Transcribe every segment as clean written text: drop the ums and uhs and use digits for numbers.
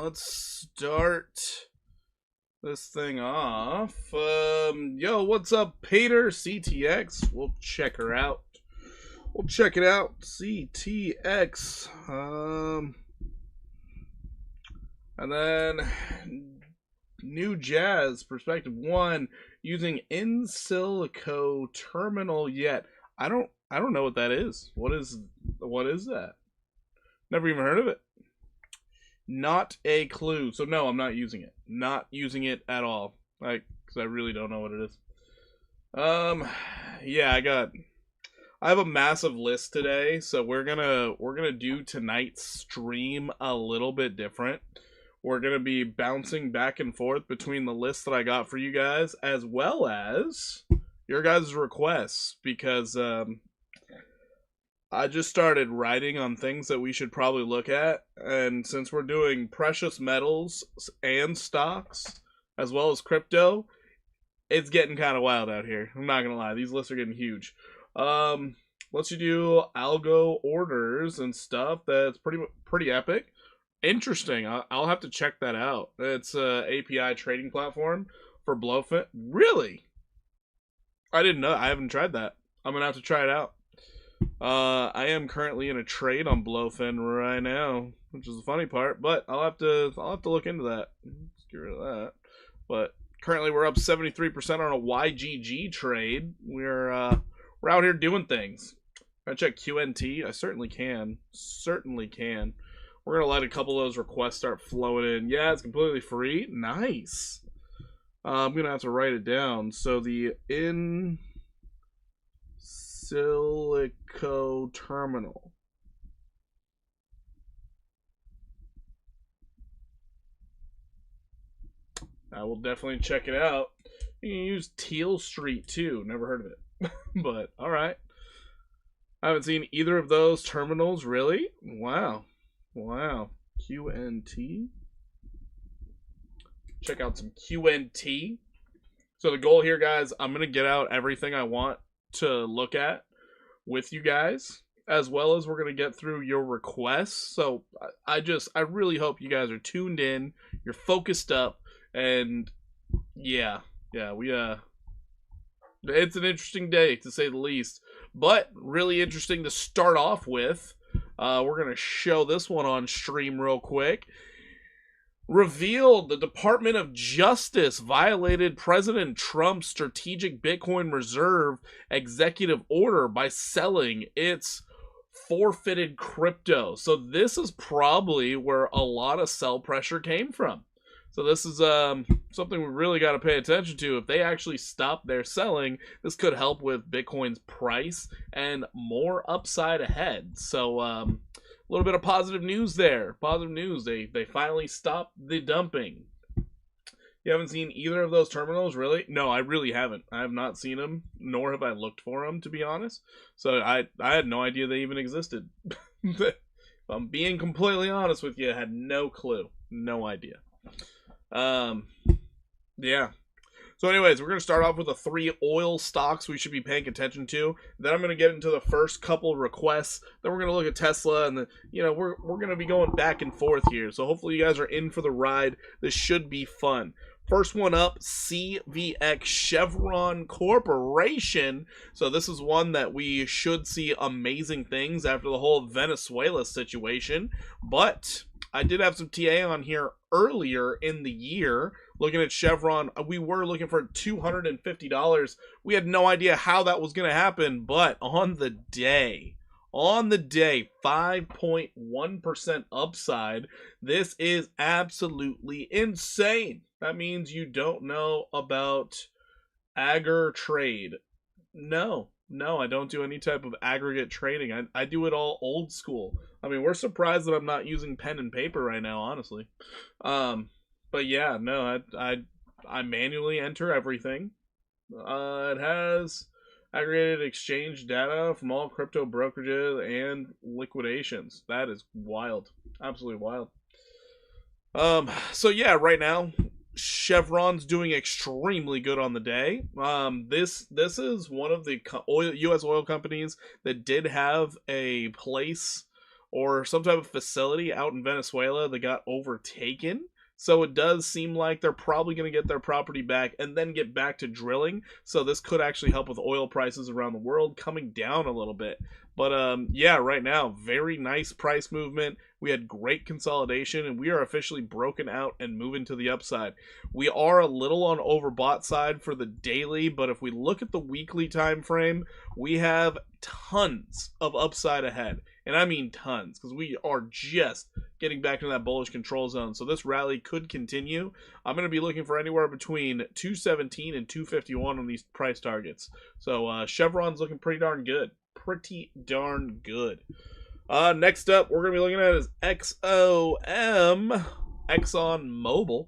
let's start this thing off. Yo, what's up, Pater CTX? We'll check her out. We'll check it out. CTX. And then New Jazz Perspective 1 using in silico terminal yet. I don't know what that is. What is that? Never even heard of it. Not a clue. So no, I'm not using it. Not using it at all. Like, because I really don't know what it is. Yeah, I have a massive list today, so we're gonna do tonight's stream a little bit different. We're gonna be bouncing back and forth between the list that I got for you guys, as well as your guys' requests, because I just started writing on things that we should probably look at, and since we're doing precious metals and stocks, as well as crypto, it's getting kind of wild out here. I'm not gonna lie, these lists are getting huge. Let's do algo orders and stuff. That's pretty epic. Interesting. I'll have to check that out. It's a API trading platform for Blowfin. Really? I didn't know. I haven't tried that. I'm gonna have to try it out. I am currently in a trade on Blowfin right now, which is the funny part. But I'll have to look into that. Let's get rid of that. But currently we're up 73% on a YGG trade. We're out here doing things. Can I check QNT? I certainly can. Certainly can. We're gonna let a couple of those requests start flowing in. Yeah, it's completely free. Nice. I'm gonna have to write it down. So the in silico terminal. I will definitely check it out. You can use Teal Street too. Never heard of it. But all right. I haven't seen either of those terminals, really. Wow. QNT. Check out some QNT. So the goal here, guys, I'm going to get out everything I want to look at with you guys, as well as we're going to get through your requests. So I really hope you guys are tuned in, you're focused up, and yeah, it's an interesting day, to say the least, but really interesting to start off with. We're going to show this one on stream real quick. Revealed the Department of Justice violated President Trump's strategic Bitcoin reserve executive order by selling its forfeited crypto. So this is probably where a lot of sell pressure came from. So this is something we really got to pay attention to. If they actually stop their selling, this could help with Bitcoin's price and more upside ahead. So a little bit of positive news there. Positive news. They finally stopped the dumping. You haven't seen either of those terminals, really? No, I really haven't. I have not seen them, nor have I looked for them, to be honest. So I had no idea they even existed. If I'm being completely honest with you, I had no clue. No idea. Yeah. So anyways, we're going to start off with the 3 oil stocks we should be paying attention to. Then I'm going to get into the first couple requests. Then we're going to look at Tesla, and then, we're going to be going back and forth here. So hopefully you guys are in for the ride. This should be fun. First one up, CVX Chevron Corporation. So this is one that we should see amazing things after the whole Venezuela situation. But I did have some TA on here earlier in the year looking at Chevron. We were looking for $250. We had no idea how that was going to happen, but on the day, 5.1% upside. This is absolutely insane. That means you don't know about aggr trade. No, I don't do any type of aggregate trading. I do it all old school. I mean, we're surprised that I'm not using pen and paper right now, honestly. But yeah, no, I manually enter everything. It has aggregated exchange data from all crypto brokerages and liquidations. That is wild. Absolutely wild. So yeah, right now Chevron's doing extremely good on the day. This is one of the U.S. oil companies that did have a place or some type of facility out in Venezuela that got overtaken. So it does seem like they're probably going to get their property back and then get back to drilling. So this could actually help with oil prices around the world coming down a little bit. But yeah, right now, very nice price movement. We had great consolidation, and we are officially broken out and moving to the upside. We are a little on overbought side for the daily, but if we look at the weekly time frame, we have tons of upside ahead. And I mean tons, because we are just getting back into that bullish control zone. So this rally could continue. I'm going to be looking for anywhere between 217 and 251 on these price targets. So Chevron's looking pretty darn good. Pretty darn good. Next up, we're going to be looking at is XOM, Exxon Mobil.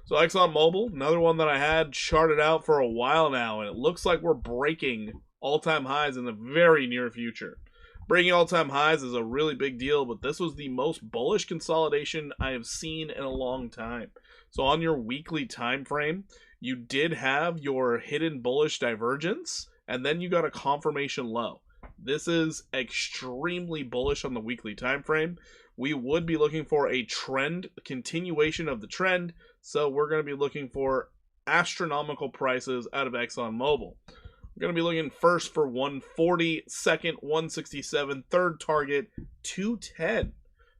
So Exxon Mobil, another one that I had charted out for a while now, and it looks like we're breaking all-time highs in the very near future. Breaking all-time highs is a really big deal, but this was the most bullish consolidation I have seen in a long time. So on your weekly time frame, you did have your hidden bullish divergence, and then you got a confirmation low. This is extremely bullish on the weekly time frame. We would be looking for a trend, continuation of the trend, so we're going to be looking for astronomical prices out of ExxonMobil. We're going to be looking first for 140, second 167, third target 210.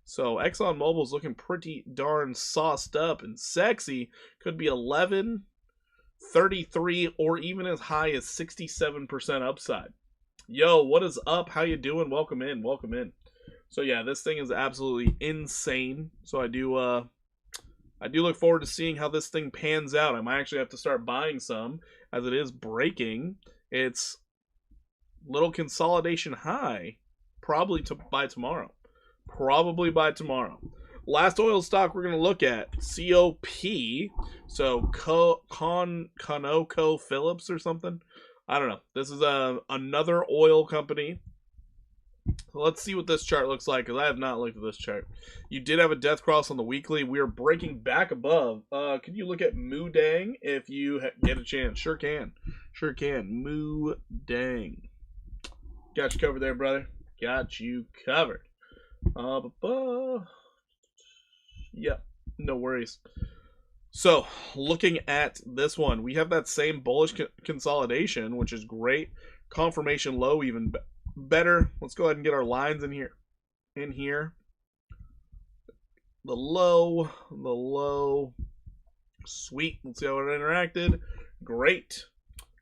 So ExxonMobil is looking pretty darn sauced up and sexy. Could be 11, 33, or even as high as 67% upside. Yo, what is up? How you doing? Welcome in. Welcome in. So yeah, this thing is absolutely insane. So I do look forward to seeing how this thing pans out. I might actually have to start buying some as it is breaking. It's little consolidation high, probably by tomorrow. Probably by tomorrow. Last oil stock we're going to look at, COP. So ConocoPhillips or something. I don't know. This is another oil company. So let's see what this chart looks like, because I have not looked at this chart. You did have a death cross on the weekly. We are breaking back above. Can you look at Moo Dang if you get a chance? Sure can. Sure can. Moo Dang. Got you covered there, brother. Got you covered. Yep. No worries. So, looking at this one, we have that same bullish consolidation, which is great. Confirmation low, even better. Let's go ahead and get our lines in here. The low. Sweet. Let's see how it interacted. Great.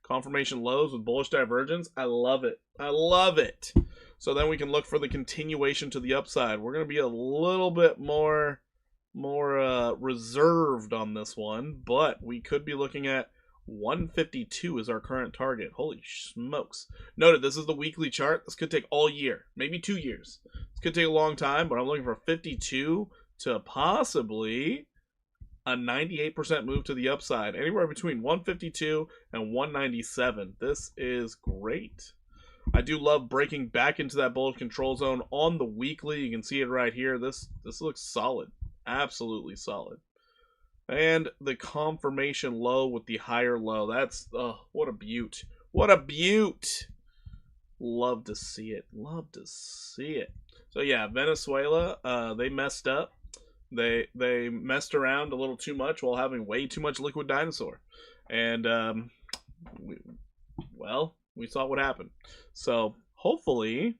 Confirmation lows with bullish divergence. I love it. I love it. So then we can look for the continuation to the upside. We're going to be a little bit more reserved on this one, but we could be looking at 152 is our current target. Holy smokes. Noted, this is the weekly chart. This could take all year, maybe 2 years. This could take a long time, but I'm looking for 52 to possibly a 98% move to the upside. Anywhere between 152 and 197. This is great. I do love breaking back into that bullish control zone on the weekly. You can see it right here. This looks solid. Absolutely solid. And the confirmation low with the higher low. That's, what a beaut. What a beaut. Love to see it. Love to see it. So yeah, Venezuela, they messed up. They messed around a little too much while having way too much liquid dinosaur. And, we saw what happened. So hopefully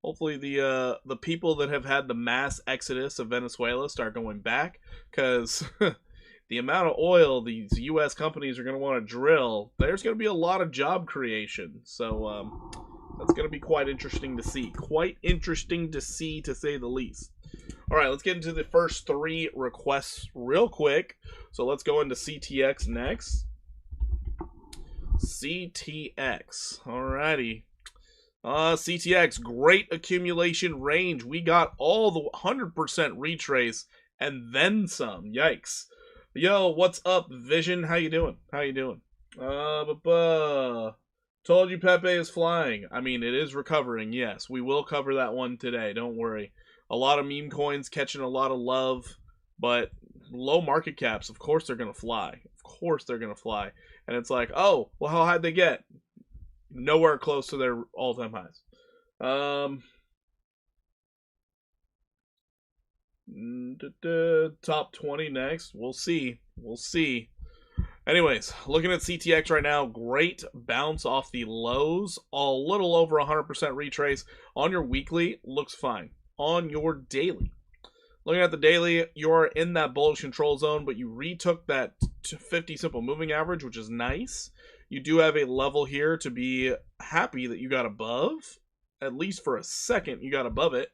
the people that have had the mass exodus of Venezuela start going back, because the amount of oil these U.S. companies are going to want to drill, there's going to be a lot of job creation. So that's going to be quite interesting to see. Quite interesting to see, to say the least. All right, let's get into the first 3 requests real quick. So let's go into CTX next. CTX. Alrighty. CTX, great accumulation range. We got all the 100% retrace and then some. Yikes. Yo, what's up, Vision? How you doing? How you doing? Told you Pepe is flying. I mean, it is recovering, yes. We will cover that one today, don't worry. A lot of meme coins catching a lot of love, but low market caps, of course they're going to fly. Of course they're going to fly. And it's like, oh, well, how high they get? Nowhere close to their all-time highs. Top 20 next. We'll see. We'll see. Anyways, looking at CTX right now, great bounce off the lows, a little over 100% retrace. On your weekly, looks fine. On your daily, looking at the daily, you're in that bullish control zone, but you retook that 50 simple moving average, which is nice. You do have a level here to be happy that you got above. At least for a second, you got above it,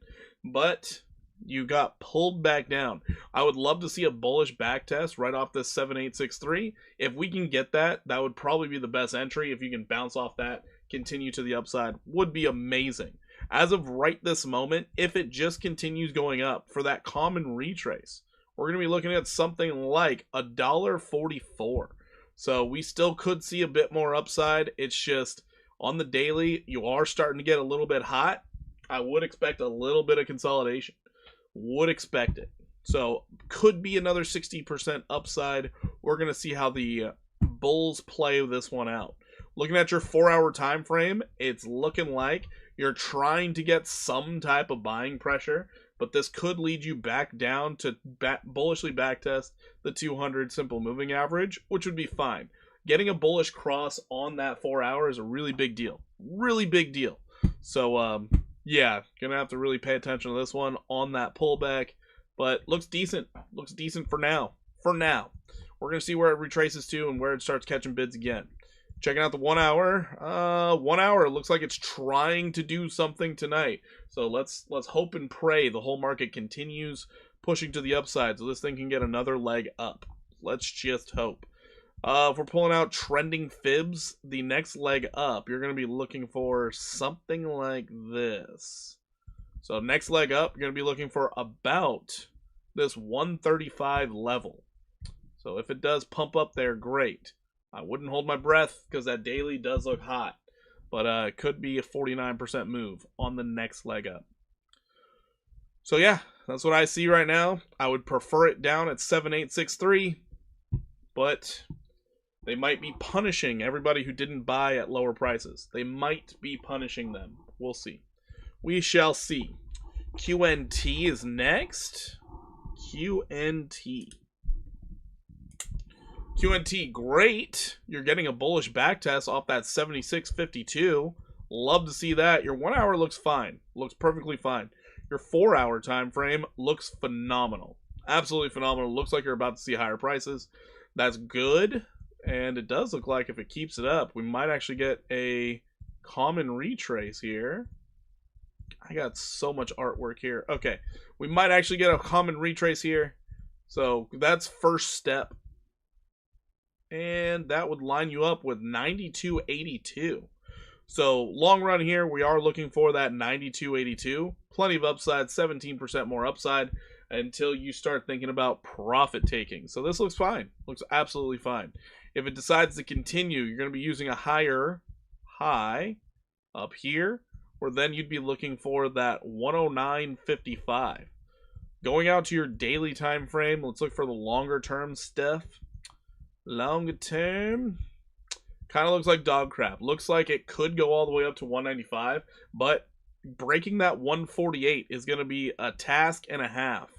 but you got pulled back down. I would love to see a bullish back test right off this 7863. If we can get that, that would probably be the best entry. If you can bounce off that, continue to the upside, would be amazing. As of right this moment, if it just continues going up for that common retrace, we're going to be looking at something like $1.44. So we still could see a bit more upside. It's just on the daily, you are starting to get a little bit hot. I would expect a little bit of consolidation. Would expect it. So could be another 60% upside. We're going to see how the bulls play this one out. Looking at your 4-hour time frame, it's looking like you're trying to get some type of buying pressure, but this could lead you back down to bullishly backtest the 200 simple moving average, which would be fine. Getting a bullish cross on that 4 hour is a really big deal. Really big deal. So, yeah, gonna have to really pay attention to this one on that pullback, but looks decent. Looks decent for now. For now. We're gonna see where it retraces to and where it starts catching bids again. Checking out the 1 hour. 1 hour looks like it's trying to do something tonight. So let's hope and pray the whole market continues pushing to the upside so this thing can get another leg up. Let's just hope. If we're pulling out trending fibs, the next leg up, you're going to be looking for something like this. So next leg up, you're going to be looking for about this 135 level. So if it does pump up there, great. I wouldn't hold my breath because that daily does look hot. But it could be a 49% move on the next leg up. So yeah, that's what I see right now. I would prefer it down at 7863. But they might be punishing everybody who didn't buy at lower prices. They might be punishing them. We'll see. We shall see. QNT is next. QNT. QNT, great. You're getting a bullish backtest off that 76.52. Love to see that. Your 1 hour looks fine. Looks perfectly fine. Your 4 hour time frame looks phenomenal. Absolutely phenomenal. Looks like you're about to see higher prices. That's good. And it does look like if it keeps it up, we might actually get a common retrace here. I got so much artwork here. Okay. We might actually get a common retrace here. So that's first step. And that would line you up with 92.82. So long run here, we are looking for that 92.82. Plenty of upside, 17% more upside until you start thinking about profit taking. So this looks fine. Looks absolutely fine. If it decides to continue, you're going to be using a higher high up here, where then you'd be looking for that 109.55. Going out to your daily time frame, let's look for the longer term stuff. Longer term kind of looks like dog crap. Looks like it could go all the way up to 195, but breaking that 148 is going to be a task and a half.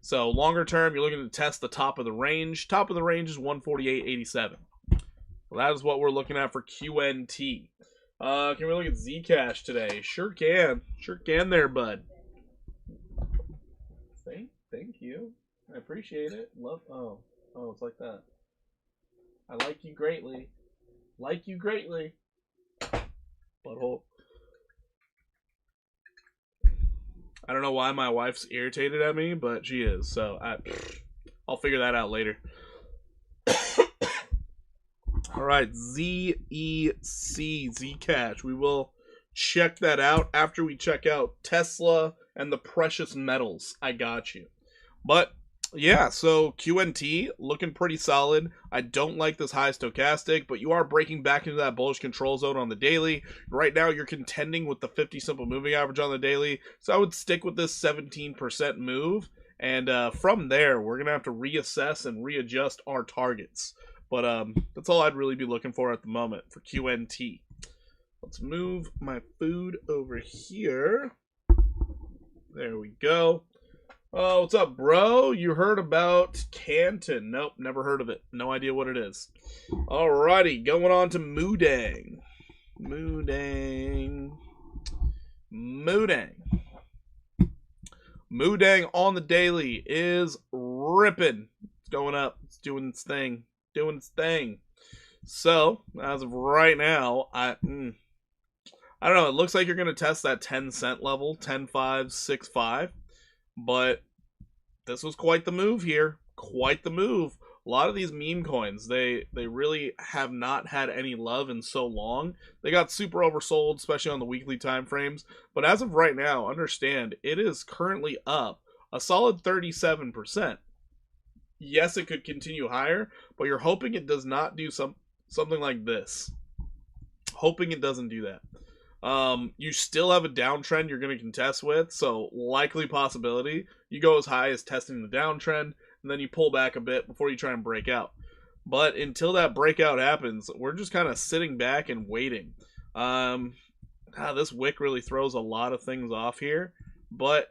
So longer term, you're looking to test the top of the range. Top of the range is 148.87. Well, that is what we're looking at for QNT. Can we look at Zcash today? Sure can. Sure can there, bud. Thank you. I appreciate it. Love. Oh, it's like that. I like you greatly. Like you greatly. Butthole. I don't know why my wife's irritated at me, but she is. So I'll figure that out later. All right, Zcash. We will check that out after we check out Tesla and the precious metals. I got you. But yeah, so QNT looking pretty solid. I don't like this high stochastic, but you are breaking back into that bullish control zone on the daily. Right now, you're contending with the 50 simple moving average on the daily, so I would stick with this 17% move. And from there, we're going to have to reassess and readjust our targets. But that's all I'd really be looking for at the moment for QNT. Let's move my food over here. There we go. Oh, what's up, bro? You heard about Canton? Nope, never heard of it. No idea what it is. Alrighty, going on to Moodang. Moodang. Moodang on the daily is ripping. It's going up. It's doing its thing. So, as of right now, I don't know. It looks like you're going to test that 10-cent level, 10.5, 6.5. But this was quite the move here. Quite the move. A lot of these meme coins, they really have not had any love in so long. They got super oversold, especially on the weekly time frames. But as of right now, understand, it is currently up a solid 37%. Yes, it could continue higher, but you're hoping it does not do something like this. Hoping it doesn't do that. You still have a downtrend you're going to contest with, so likely possibility you go as high as testing the downtrend, and then you pull back a bit before you try and break out. But until that breakout happens, we're just kind of sitting back and waiting. This wick really throws a lot of things off here, but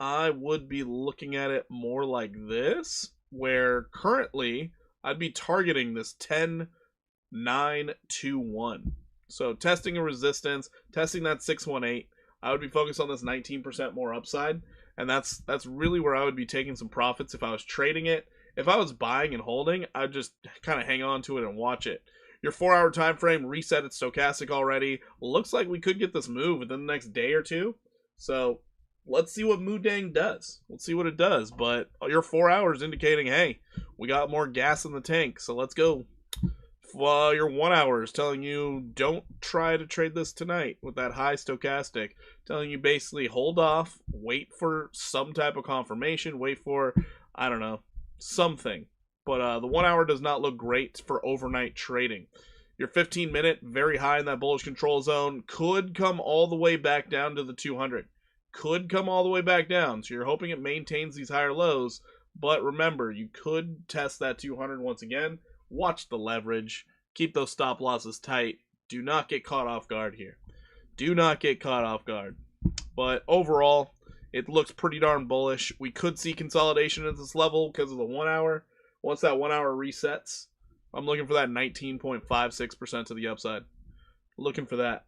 I would be looking at it more like this, where currently I'd be targeting this 10.921. So testing a resistance, testing that 618. I would be focused on this 19% more upside, and that's really where I would be taking some profits if I was trading it. If I was buying and holding, I'd just kind of hang on to it and watch it. Your 4-hour time frame reset its stochastic already. Looks like we could get this move within the next day or two. So let's see what Moodang does. Let's see what it does. But your 4 hours indicating, hey, we got more gas in the tank, so let's go. Your 1 hour is telling you don't try to trade this tonight with that high stochastic, telling you basically hold off, wait for some type of confirmation, wait for, I don't know, something. But the 1 hour does not look great for overnight trading. Your 15-minute, very high in that bullish control zone, could come all the way back down to the 200. Could come all the way back down, so you're hoping it maintains these higher lows. But remember, you could test that 200 once again. Watch the leverage. Keep those stop losses tight. Do not get caught off guard here. Do not get caught off guard. But overall, it looks pretty darn bullish. We could see consolidation at this level because of the 1 hour. Once that 1 hour resets, I'm looking for that 19.56% to the upside. Looking for that.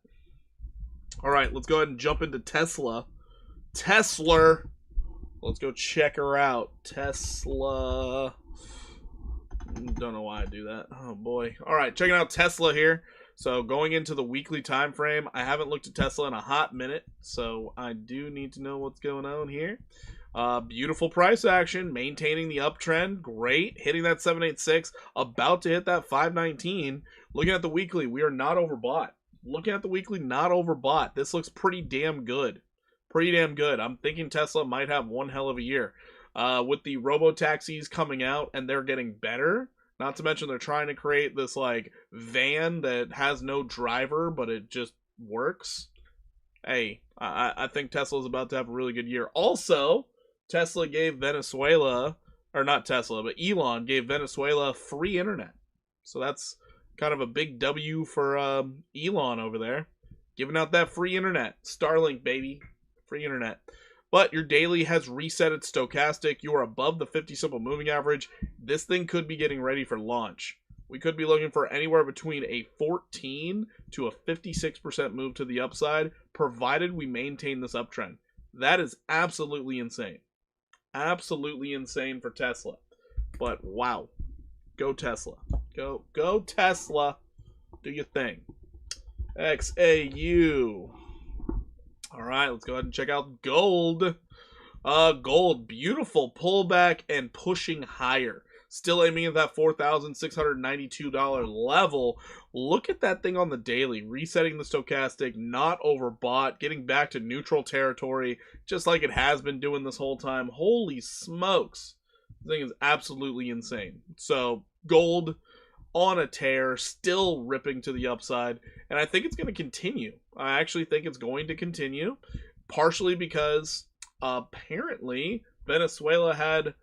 All right, let's go ahead and jump into Tesla. Let's go check her out. Tesla. Don't know why I do that. Oh boy. All right, checking out Tesla here. So going into the weekly time frame, I haven't looked at Tesla in a hot minute, so I do need to know what's going on here. Beautiful price action, maintaining the uptrend, great, hitting that 786, about to hit that 519. Looking at the weekly, we are not overbought. Looking at the weekly, not overbought. This looks pretty damn good. Pretty damn good. I'm thinking Tesla might have one hell of a year. With the robo-taxis coming out and they're getting better, not to mention they're trying to create this like van that has no driver but it just works. Hey, I think Tesla's about to have a really good year. Also, Tesla gave Venezuela, or not Tesla, but Elon gave Venezuela free internet. So that's kind of a big W for Elon over there. Giving out that free internet. Starlink, baby. Free internet. But your daily has reset its stochastic. You are above the 50 simple moving average. This thing could be getting ready for launch. We could be looking for anywhere between a 14 to a 56% move to the upside, provided we maintain this uptrend. That is absolutely insane. Absolutely insane for Tesla. But wow. Go Tesla. Go Tesla. Do your thing. XAU. All right, let's go ahead and check out gold. Gold, beautiful pullback and pushing higher. Still aiming at that $4,692 level. Look at that thing on the daily. Resetting the stochastic, not overbought, getting back to neutral territory, just like it has been doing this whole time. Holy smokes. This thing is absolutely insane. So, gold on a tear, still ripping to the upside, and I think it's going to continue. I actually think it's going to continue, partially because apparently Venezuela had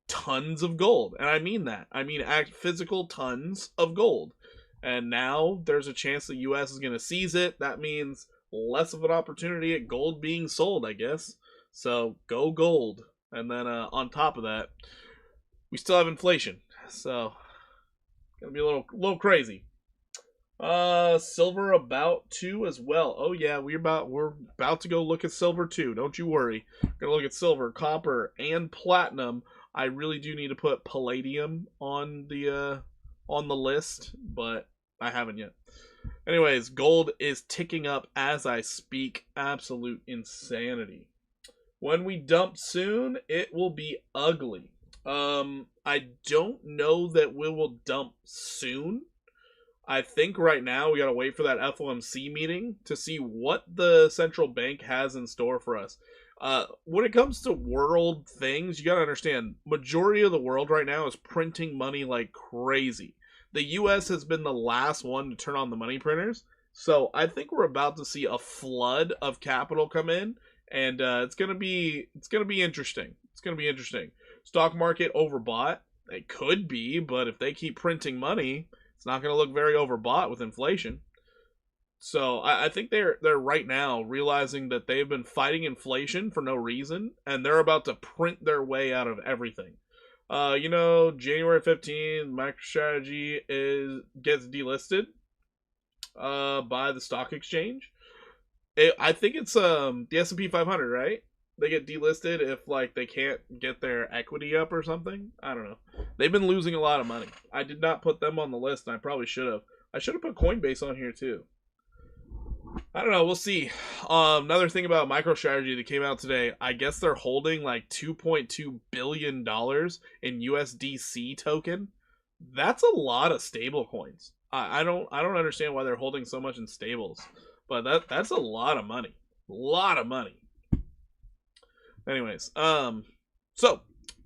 tons of gold, and I mean that. I mean physical tons of gold, and now there's a chance the U.S. is going to seize it. That means less of an opportunity at gold being sold, I guess. So go gold. And then on top of that, we still have inflation. So, gonna be a little crazy. Silver about to as well. Oh yeah, we're about to go look at silver too. Don't you worry. Gonna look at silver, copper, and platinum. I really do need to put palladium on the list, but I haven't yet. Anyways, gold is ticking up as I speak. Absolute insanity. When we dump soon, it will be ugly. I don't know that we will dump soon. I think right now we gotta wait for that FOMC meeting to see what the central bank has in store for us. When it comes to world things, you gotta understand, majority of the world right now is printing money like crazy. The US has been the last one to turn on the money printers, so I think we're about to see a flood of capital come in, and it's gonna be interesting. It's gonna be interesting. Stock market overbought? It could be, but if they keep printing money, it's not going to look very overbought with inflation. So I think they're right now realizing that they've been fighting inflation for no reason, and they're about to print their way out of everything. January 15th, MicroStrategy gets delisted by the stock exchange. I think it's the S&P 500, right? They get delisted if like they can't get their equity up or something. I don't know. They've been losing a lot of money. I did not put them on the list, and I probably should have. I should have put Coinbase on here too. I don't know. We'll see. Another thing about MicroStrategy that came out today. I guess they're holding like $2.2 billion in USDC token. That's a lot of stable coins. I don't understand why they're holding so much in stables, but that's a lot of money. A lot of money. Anyways, so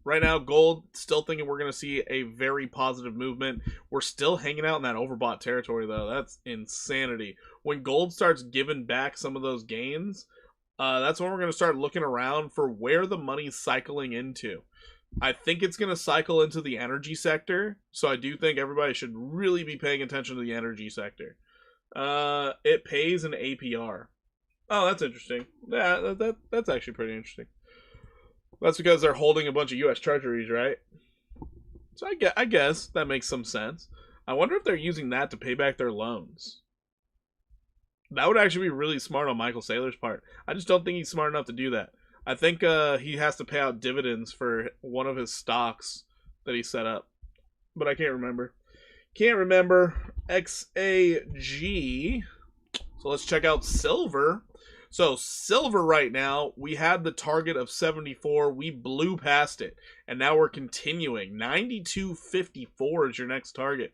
right now, gold, still thinking we're going to see a very positive movement. We're still hanging out in that overbought territory, though. That's insanity. When gold starts giving back some of those gains, that's when we're going to start looking around for where the money's cycling into. I think it's going to cycle into the energy sector, so I do think everybody should really be paying attention to the energy sector. It pays an APR. Oh, that's interesting. Yeah, that's actually pretty interesting. That's because they're holding a bunch of U.S. treasuries, right? So I guess that makes some sense. I wonder if they're using that to pay back their loans. That would actually be really smart on Michael Saylor's part. I just don't think he's smart enough to do that. I think he has to pay out dividends for one of his stocks that he set up. But I can't remember. XAG. So let's check out silver. So silver right now, we had the target of 74. We blew past it. And now we're continuing. 92.54 is your next target.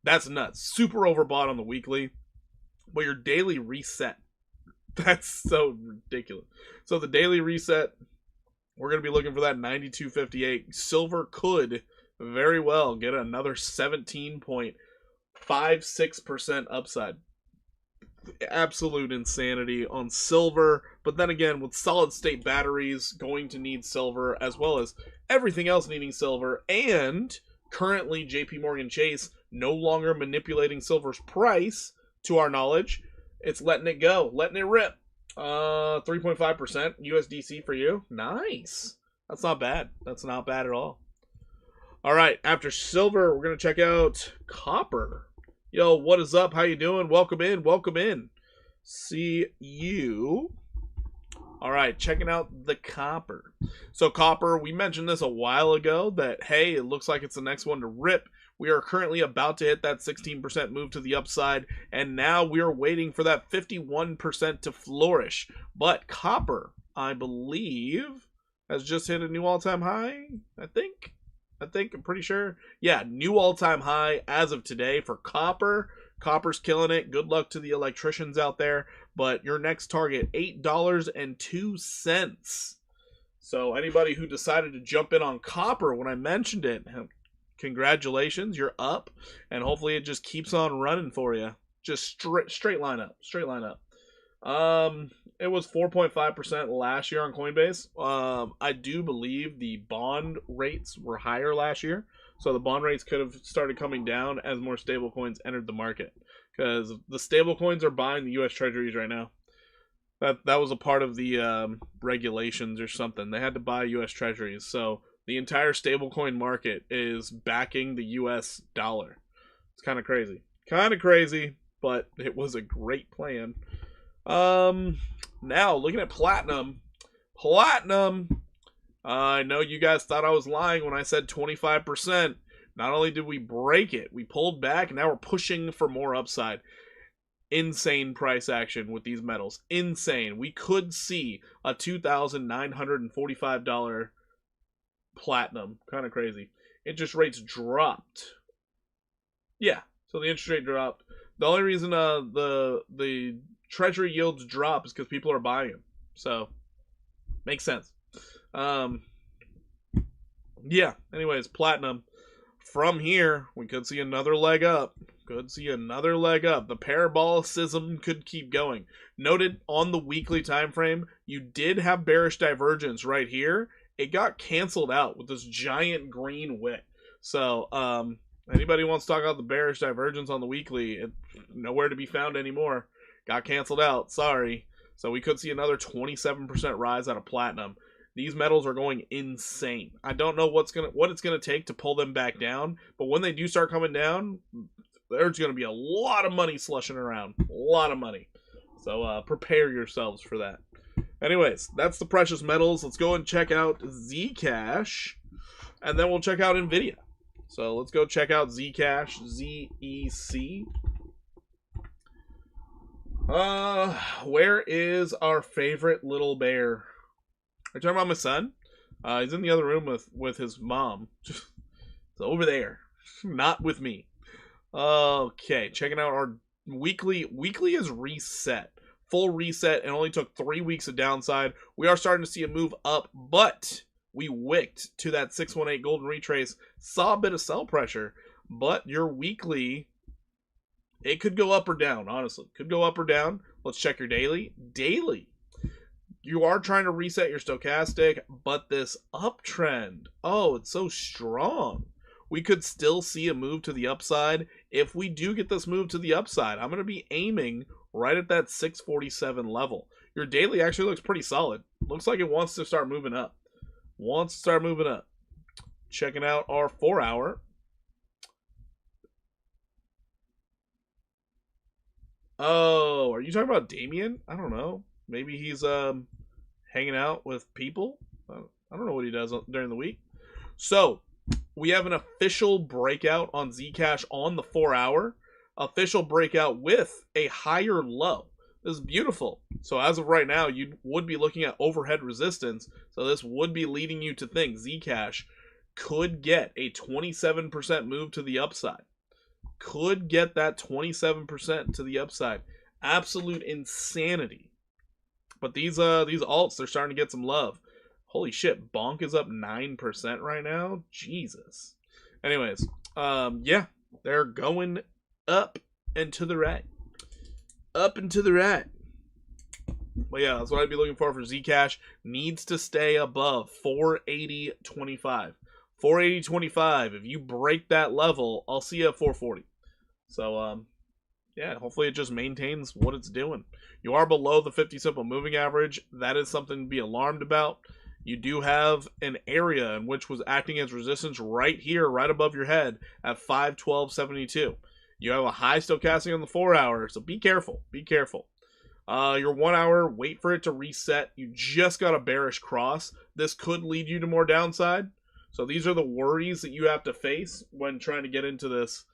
That's nuts. Super overbought on the weekly. But your daily reset. That's so ridiculous. So the daily reset, we're going to be looking for that 92.58. Silver could very well get another 17.56% upside. Absolute insanity on silver, but then again, with solid state batteries going to need silver, as well as everything else needing silver, and currently JP Morgan Chase no longer manipulating silver's price, to our knowledge. It's letting it go, letting it rip. 3.5% USDC for you. Nice. That's not bad. That's not bad at all. All right, after silver, we're going to check out copper. Yo, what is up? How you doing? Welcome in. Welcome in. See you. All right, checking out the copper. So copper, we mentioned this a while ago that, hey, it looks like it's the next one to rip. We are currently about to hit that 16% move to the upside, and now we are waiting for that 51% to flourish. But copper, I believe, has just hit a new all-time high, I think, I'm pretty sure. Yeah, new all-time high as of today for copper. Copper's killing it. Good luck to the electricians out there. But your next target, $8.02. So anybody who decided to jump in on copper when I mentioned it, congratulations, you're up. And hopefully it just keeps on running for you. Just straight line up. Straight line up. It was 4.5% last year on Coinbase. I do believe the bond rates were higher last year, so the bond rates could have started coming down as more stable coins entered the market, because the stable coins are buying the U.S. treasuries right now. That was a part of the regulations or something. They had to buy U.S. Treasuries, so the entire stablecoin market is backing the U.S. dollar. It's kind of crazy, but it was a great plan. Now looking at platinum. I know you guys thought I was lying when I said 25%. Not only did we break it, we pulled back, and now we're pushing for more upside. Insane price action with these metals. Insane. We could see a $2,945 platinum. Kind of crazy. Interest rates dropped. Yeah, so the interest rate dropped. The only reason the treasury yields drop is because people are buying them. So, makes sense. Yeah, anyways, platinum. From here, we could see another leg up. The parabolicism could keep going. Noted on the weekly time frame, you did have bearish divergence right here. It got canceled out with this giant green wick. So, anybody wants to talk about the bearish divergence on the weekly, it's nowhere to be found anymore. Got canceled out. Sorry. So we could see another 27% rise out of platinum. These metals are going insane. I don't know what it's gonna take to pull them back down, but when they do start coming down, there's gonna be a lot of money slushing around. A lot of money. So prepare yourselves for that. Anyways, that's the precious metals. Let's go and check out Zcash, and then we'll check out Nvidia. So let's go check out Zcash, ZEC. Where is our favorite little bear? Are you talking about my son? He's in the other room with his mom. It's over there. Not with me. Okay, checking out our weekly. Weekly is reset. Full reset, and only took 3 weeks of downside. We are starting to see a move up, but we wicked to that 618 golden retrace. Saw a bit of sell pressure, but your weekly, it could go up or down, honestly. Could go up or down. Let's check your daily. Daily. You are trying to reset your stochastic, but this uptrend, oh, it's so strong. We could still see a move to the upside. If we do get this move to the upside, I'm going to be aiming right at that 647 level. Your daily actually looks pretty solid. Looks like it wants to start moving up. Checking out our 4 hour. Oh, are you talking about Damien? I don't know. Maybe he's hanging out with people. I don't know what he does during the week. So, we have an official breakout on Zcash on the 4 hour. Official breakout with a higher low. This is beautiful. So as of right now, you would be looking at overhead resistance. So this would be leading you to think Zcash could get a 27% move to the upside. Could get that 27% to the upside. Absolute insanity. But these alts, they're starting to get some love. Holy shit, Bonk is up 9% right now. Jesus. Anyways, yeah, they're going up and to the right. Up and to the right. But yeah, that's what I'd be looking for Zcash. Needs to stay above 480.25. 480.25. If you break that level, I'll see you at 440. So, yeah, hopefully it just maintains what it's doing. You are below the 50 simple moving average. That is something to be alarmed about. You do have an area in which was acting as resistance right here, right above your head at 512.72. You have a high stochastic on the 4 hour, so be careful. Be careful. Your 1 hour, wait for it to reset. You just got a bearish cross. This could lead you to more downside. So these are the worries that you have to face when trying to get into this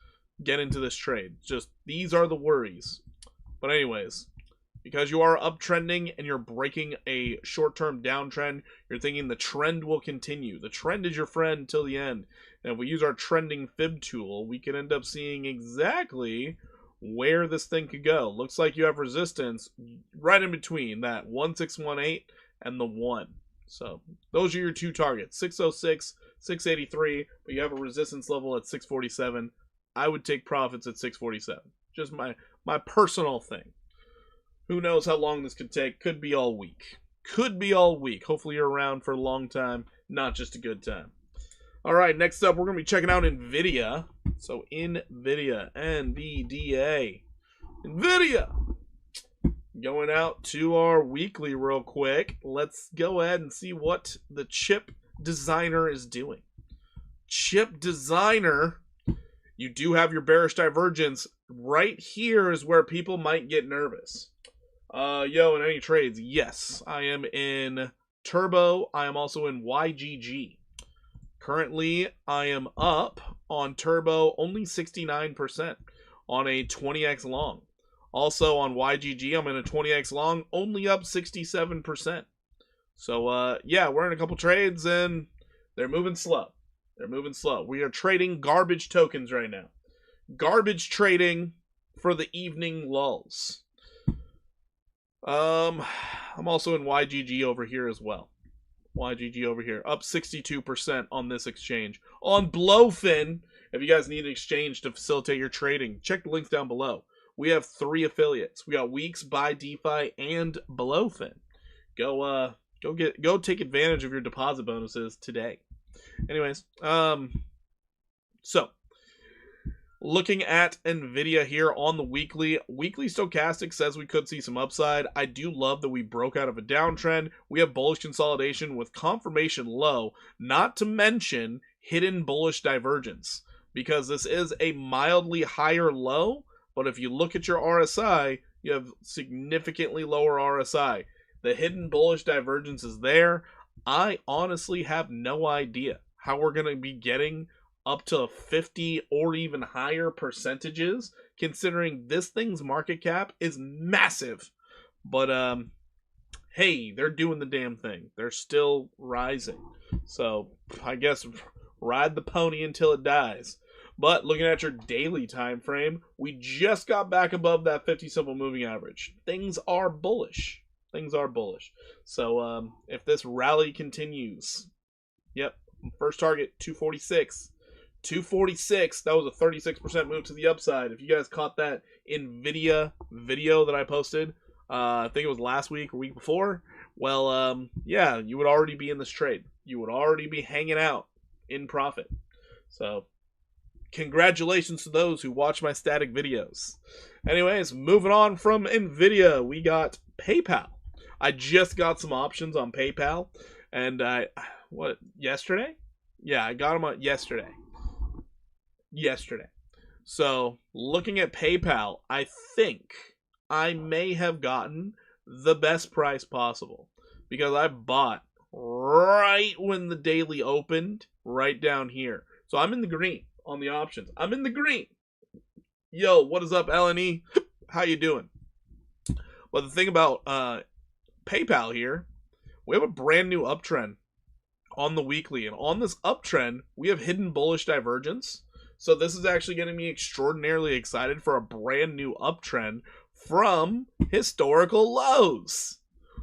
trade. Just these are the worries. But anyways, because you are uptrending and you're breaking a short-term downtrend, you're thinking the trend will continue. The trend is your friend till the end. And if we use our trending fib tool, we can end up seeing exactly where this thing could go. Looks like you have resistance right in between that 1618 and the 1. So those are your two targets, 606, 683, but you have a resistance level at 647. I would take profits at 647. Just my personal thing. Who knows how long this could take? Could be all week. Hopefully you're around for a long time, not just a good time. All right, next up, we're going to be checking out NVIDIA. So NVIDIA, NVDA. NVIDIA! going out to our weekly real quick. Let's go ahead and see what the chip designer is doing. Chip designer, you do have your bearish divergence. Right here is where people might get nervous. In any trades, yes, I am in Turbo. I am also in YGG. Currently, I am up on Turbo only 69% on a 20x long. Also on YGG, I'm in a 20x long, only up 67%. So, yeah, we're in a couple trades, and they're moving slow. They're moving slow. We are trading garbage tokens right now. Garbage trading for the evening lulls. I'm also in YGG over here as well. YGG over here, up 62% on this exchange. On Blowfin, if you guys need an exchange to facilitate your trading, check the links down below. We have 3 affiliates. We got Weeks, Buy DeFi, and Blowfin. Go take advantage of your deposit bonuses today. Anyways, so looking at Nvidia here on the weekly stochastic says we could see some upside. I do love that we broke out of a downtrend. We have bullish consolidation with confirmation low, not to mention hidden bullish divergence, because this is a mildly higher low, but if you look at your RSI, you have significantly lower RSI. The hidden bullish divergence is there. I honestly have no idea how we're going to be getting up to 50 or even higher percentages, considering this thing's market cap is massive. But hey, they're doing the damn thing. They're still rising. So I guess ride the pony until it dies. But looking at your daily time frame, we just got back above that 50 simple moving average. Things are bullish. Things are bullish. So if this rally continues, yep, first target 246. 246, that was a 36% move to the upside. If you guys caught that Nvidia video that I posted, I think it was last week or week before, well, yeah, you would already be in this trade. You would already be hanging out in profit. So congratulations to those who watch my static videos. Anyways, moving on from Nvidia, we got PayPal. I just got some options on PayPal, and yesterday? Yeah, I got them on yesterday. So, looking at PayPal, I think I may have gotten the best price possible, because I bought right when the daily opened, right down here. So I'm in the green on the options. I'm in the green. Yo, what is up, LNE? How you doing? Well, the thing about PayPal here, we have a brand new uptrend on the weekly, and on this uptrend, we have hidden bullish divergence. So this is actually getting me extraordinarily excited for a brand new uptrend from historical lows.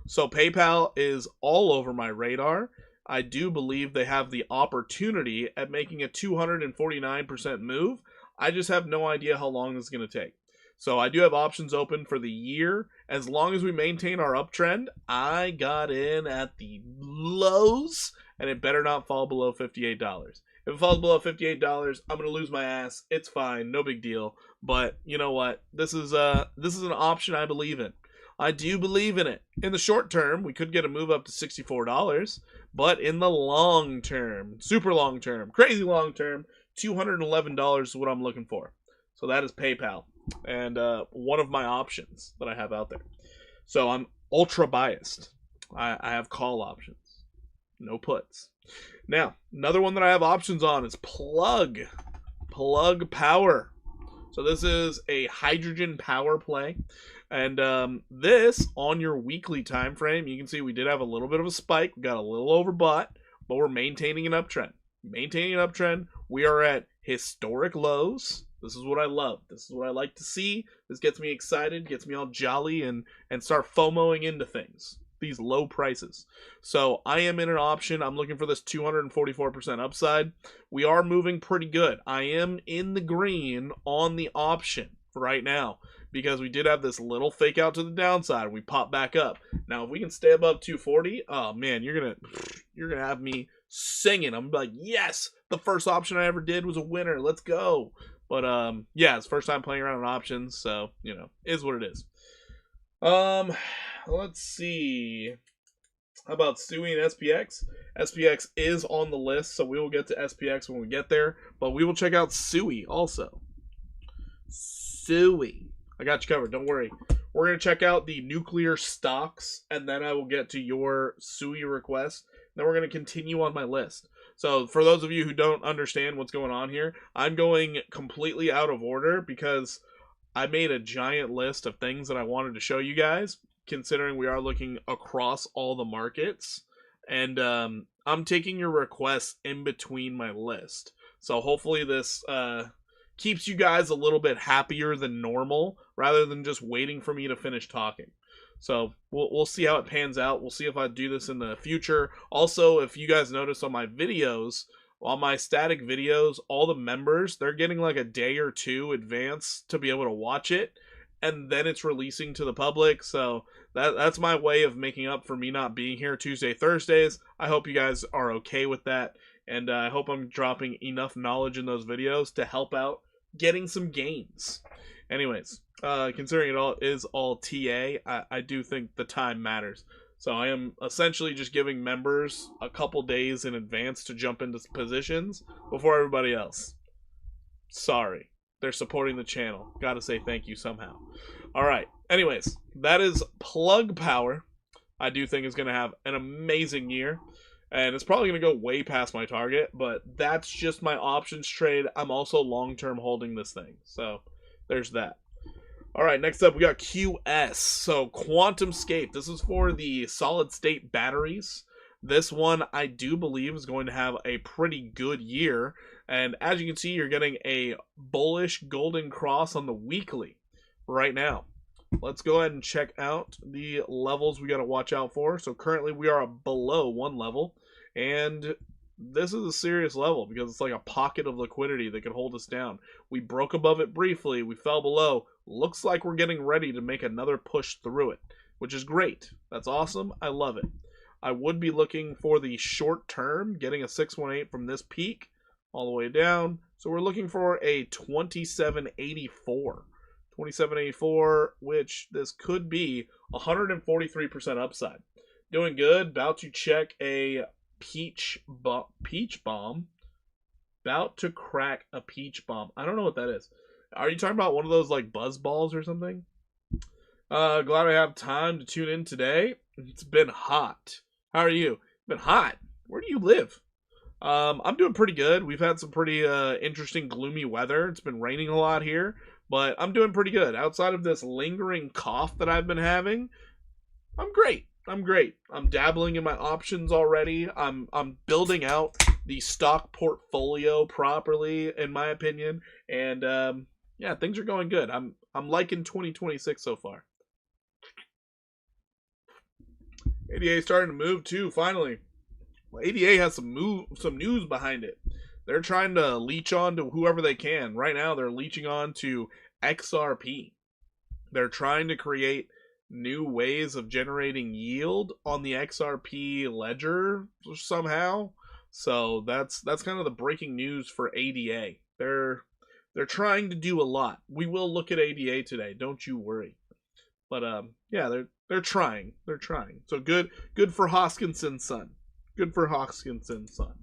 So PayPal is all over my radar. I do believe they have the opportunity at making a 249% move. I just have no idea how long this is going to take. So I do have options open for the year. As long as we maintain our uptrend, I got in at the lows, and it better not fall below $58. If it falls below $58, I'm going to lose my ass. It's fine. No big deal. But you know what? This is an option I believe in. I do believe in it. In the short term, we could get a move up to $64. But in the long term, super long term, crazy long term, $211 is what I'm looking for. So that is PayPal. And one of my options that I have out there. So I'm ultra biased. I have call options. No puts. Now, another one that I have options on is Plug Power. So this is a hydrogen power play. And this, on your weekly time frame, you can see we did have a little bit of a spike. We got a little overbought, but we're maintaining an uptrend. We are at historic lows. This is what I love. This is what I like to see. This gets me excited, gets me all jolly, and start FOMOing into things. These low prices. So I am in an option. I'm looking for this 244% upside. We are moving pretty good. I am in the green on the option right now, because we did have this little fake out to the downside. We pop back up. Now, if we can stay above 240, oh man, you're gonna have me singing. I'm like, yes, the first option I ever did was a winner. Let's go. But yeah, it's first time playing around on options, so is what it is. Let's see. How about SUI and SPX? SPX is on the list, so we will get to SPX when we get there, but we will check out SUI also. SUI. I got you covered, don't worry. We're going to check out the nuclear stocks, and then I will get to your SUI request. Then we're going to continue on my list. So for those of you who don't understand what's going on here, I'm going completely out of order because I made a giant list of things that I wanted to show you guys, considering we are looking across all the markets. And I'm taking your requests in between my list. So hopefully this keeps you guys a little bit happier than normal, rather than just waiting for me to finish talking. So we'll see how it pans out. We'll see if I do this in the future. Also, if you guys notice on my videos, on my static videos, all the members, they're getting like a day or two advance to be able to watch it, and then it's releasing to the public. So that's my way of making up for me not being here Tuesday, Thursdays. I hope you guys are okay with that, and I hope I'm dropping enough knowledge in those videos to help out getting some gains. Anyways, considering it all is all TA, I do think the time matters. So I am essentially just giving members a couple days in advance to jump into positions before everybody else. Sorry. They're supporting the channel. Gotta say thank you somehow. Alright, anyways, that is Plug Power. I do think is going to have an amazing year. And it's probably going to go way past my target, but that's just my options trade. I'm also long-term holding this thing. So there's that. All right, next up we got QS. So QuantumScape. This is for the solid-state batteries. This one I do believe is going to have a pretty good year. And as you can see, you're getting a bullish golden cross on the weekly right now. Let's go ahead and check out the levels we got to watch out for. So currently we are below one level, and this is a serious level because it's like a pocket of liquidity that could hold us down. We broke above it briefly, we fell below. Looks like we're getting ready to make another push through it, which is great. That's awesome. I love it. I would be looking for the short term, getting a 618 from this peak all the way down. So we're looking for a 2784. 2784, which this could be 143% upside. Doing good. About to check a peach bomb. About to crack a peach bomb. I don't know what that is. Are you talking about one of those like buzz balls or something? Glad I have time to tune in today. It's been hot. How are you? It's been hot. Where do you live? I'm doing pretty good. We've had some pretty interesting gloomy weather. It's been raining a lot here, but I'm doing pretty good. Outside of this lingering cough that I've been having, I'm great. I'm dabbling in my options already. I'm building out the stock portfolio properly, in my opinion, and yeah, things are going good. I'm liking 2026 so far. ADA starting to move too, finally. Well, ADA has some news behind it. They're trying to leech on to whoever they can. Right now, they're leeching on to XRP. They're trying to create new ways of generating yield on the XRP ledger somehow. So that's kind of the breaking news for ADA. They're trying to do a lot. We will look at ADA today, don't you worry. But yeah, they're trying. They're trying. So good for Hoskinson's son. Good for Hoskinson's son.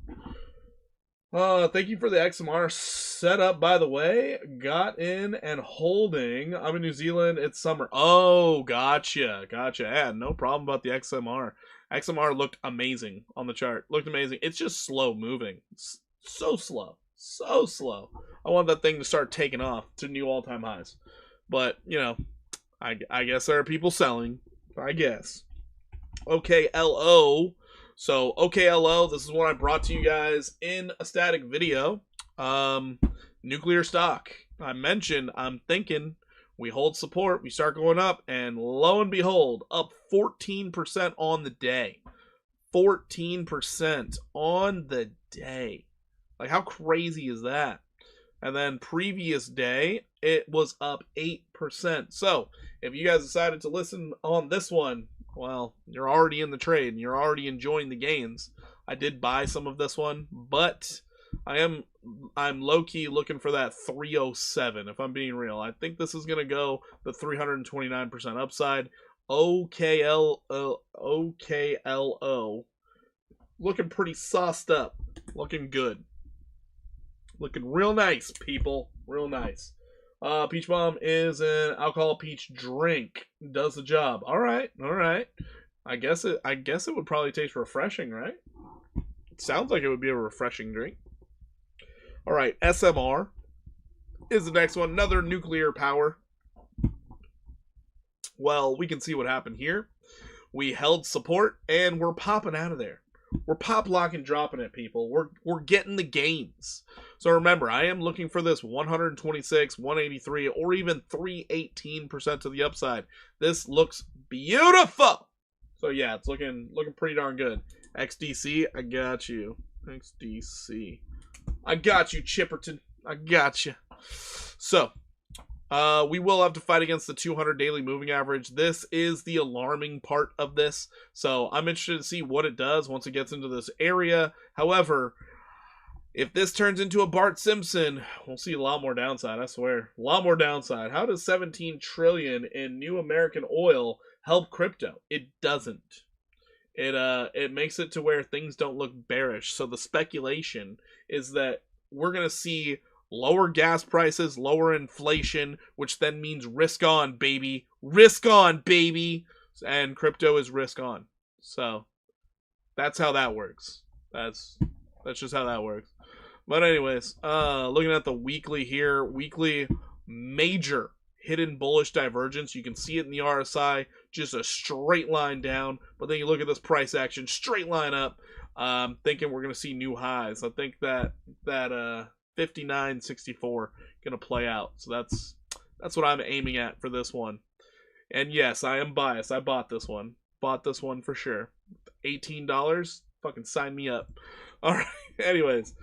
Thank you for the XMR setup, by the way. Got in and holding. I'm in New Zealand. It's summer. Oh, gotcha. Yeah, no problem about the XMR. XMR looked amazing on the chart. Looked amazing. It's just slow moving. It's so slow. So slow. I want that thing to start taking off to new all-time highs. But, you know, I guess there are people selling. I guess. OKLO. So, OKLO, this is what I brought to you guys in a static video. Nuclear stock. I mentioned, I'm thinking we hold support, we start going up, and lo and behold, up 14% on the day. 14% on the day. Like, how crazy is that? And then previous day, it was up 8%. So, if you guys decided to listen on this one, well, you're already in the trade and you're already enjoying the gains. I did buy some of this one, but I'm low-key looking for that 307, if I'm being real. I think this is going to go the 329% upside. OKLO. Looking pretty sauced up. Looking good. Looking real nice, people. Real nice. Peach Bomb is an alcohol peach drink. Does the job. All right. I guess it would probably taste refreshing, right? It sounds like it would be a refreshing drink. All right, SMR is the next one. Another nuclear power. Well, we can see what happened here. We held support, and we're popping out of there. We're pop locking, dropping it, people. We're getting the gains. So remember, I am looking for this 126, 183, or even 318% to the upside. This looks beautiful. So yeah, it's looking pretty darn good. XDC, I got you. XDC. I got you, Chipperton. I got you. So, we will have to fight against the 200 daily moving average. This is the alarming part of this. So, I'm interested to see what it does once it gets into this area. However, if this turns into a Bart Simpson, we'll see a lot more downside, I swear. A lot more downside. How does 17 trillion in new American oil help crypto? It doesn't. It makes it to where things don't look bearish. So the speculation is that we're going to see lower gas prices, lower inflation, which then means risk on, baby. Risk on, baby. And crypto is risk on. So that's how that works. That's just how that works. But anyways, looking at the weekly here, weekly major hidden bullish divergence. You can see it in the RSI, just a straight line down. But then you look at this price action, straight line up. Thinking we're going to see new highs. I think that 59.64 going to play out. So that's what I'm aiming at for this one. And yes, I am biased. I bought this one. Bought this one for sure. $18. Fucking sign me up. All right. Anyways,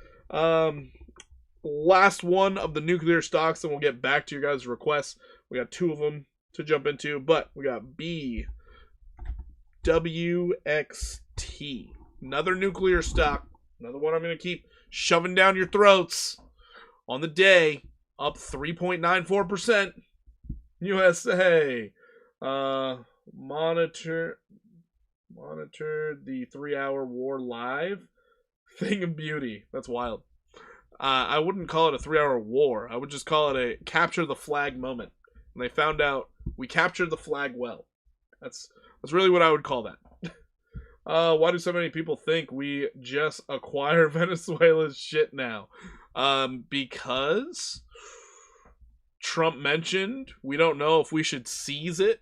last one of the nuclear stocks, and we'll get back to your guys' requests. We got two of them to jump into, but we got BWXT. Another nuclear stock. Another one I'm going to keep shoving down your throats. On the day, up 3.94%. USA. Monitor the 3-hour war live. Thing of beauty. That's wild. I wouldn't call it a 3-hour war. I would just call it a capture the flag moment. And they found out we captured the flag well. That's really what I would call that. Why do so many people think we just acquire Venezuela's shit now? Because Trump mentioned we don't know if we should seize it.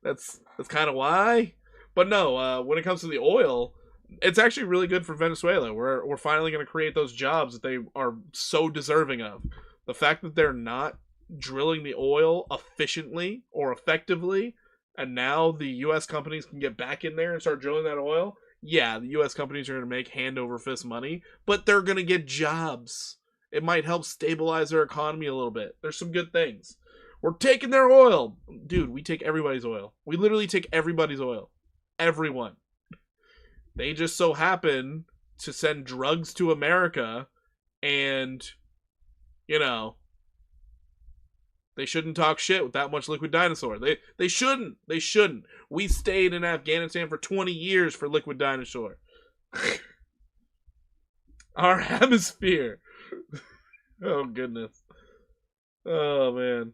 That's kind of why. But no, when it comes to the oil, it's actually really good for Venezuela. We're finally going to create those jobs that they are so deserving of. The fact that they're not drilling the oil efficiently or effectively, and now the U.S. companies can get back in there and start drilling that oil. Yeah, the U.S. companies are going to make hand over fist money, but they're going to get jobs. It might help stabilize their economy a little bit. There's some good things. We're taking their oil. Dude, we take everybody's oil. We literally take everybody's oil. Everyone. They just so happen to send drugs to America, and, you know, they shouldn't talk shit with that much liquid dinosaur. They shouldn't. They shouldn't. We stayed in Afghanistan for 20 years for liquid dinosaur. Our hemisphere. Oh, goodness. Oh, man.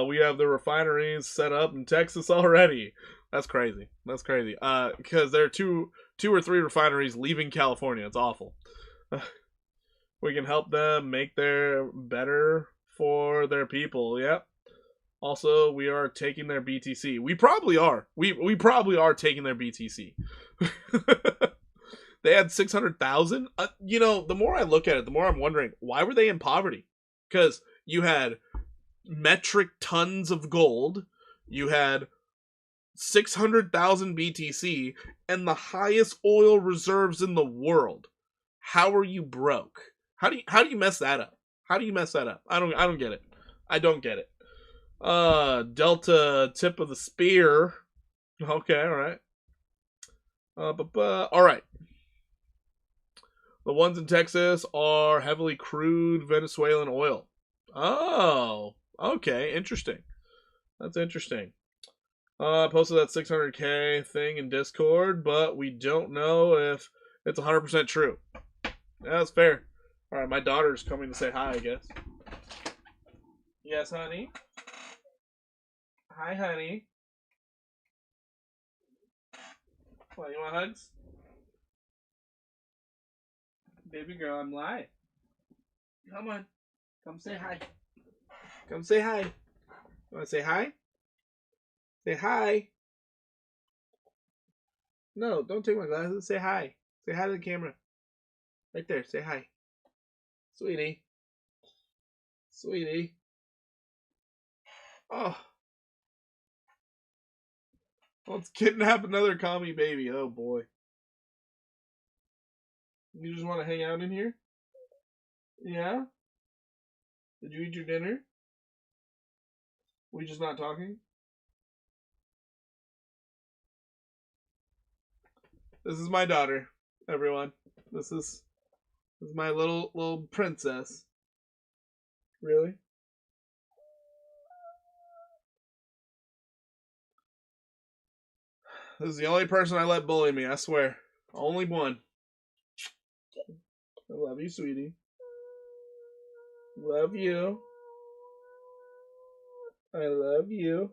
We have the refineries set up in Texas already. That's crazy. That's crazy. Because there are two or three refineries leaving California. It's awful. We can help them make their better for their people. Yep. Also, we are taking their BTC. We probably are. We probably are taking their BTC. They had 600,000. You know, the more I look at it, the more I'm wondering, why were they in poverty? Because you had metric tons of gold. You had 600,000 BTC and the highest oil reserves in the world. How are you broke? How do you mess that up? How do you mess that up? I don't get it. I don't get it. Delta tip of the spear. Okay, all right. All right. The ones in Texas are heavily crude Venezuelan oil. Oh, okay, interesting. That's interesting. I posted that 600K thing in Discord, but we don't know if it's 100% true. Yeah, that's fair. All right, my daughter's coming to say hi, I guess. Yes, honey? Hi, honey. What, you want hugs? Baby girl, I'm live. Come on. Come say hi. Come say hi. You want to say hi? Say hi. No, don't take my glasses. Say hi. Say hi to the camera. Right there. Say hi. Sweetie. Sweetie. Oh. Let's kidnap another commie baby. Oh, boy. You just want to hang out in here? Yeah? Did you eat your dinner? We just not talking? This is my daughter, everyone. This is my little princess. Really? This is the only person I let bully me, I swear. Only one. I love you, sweetie. Love you. I love you.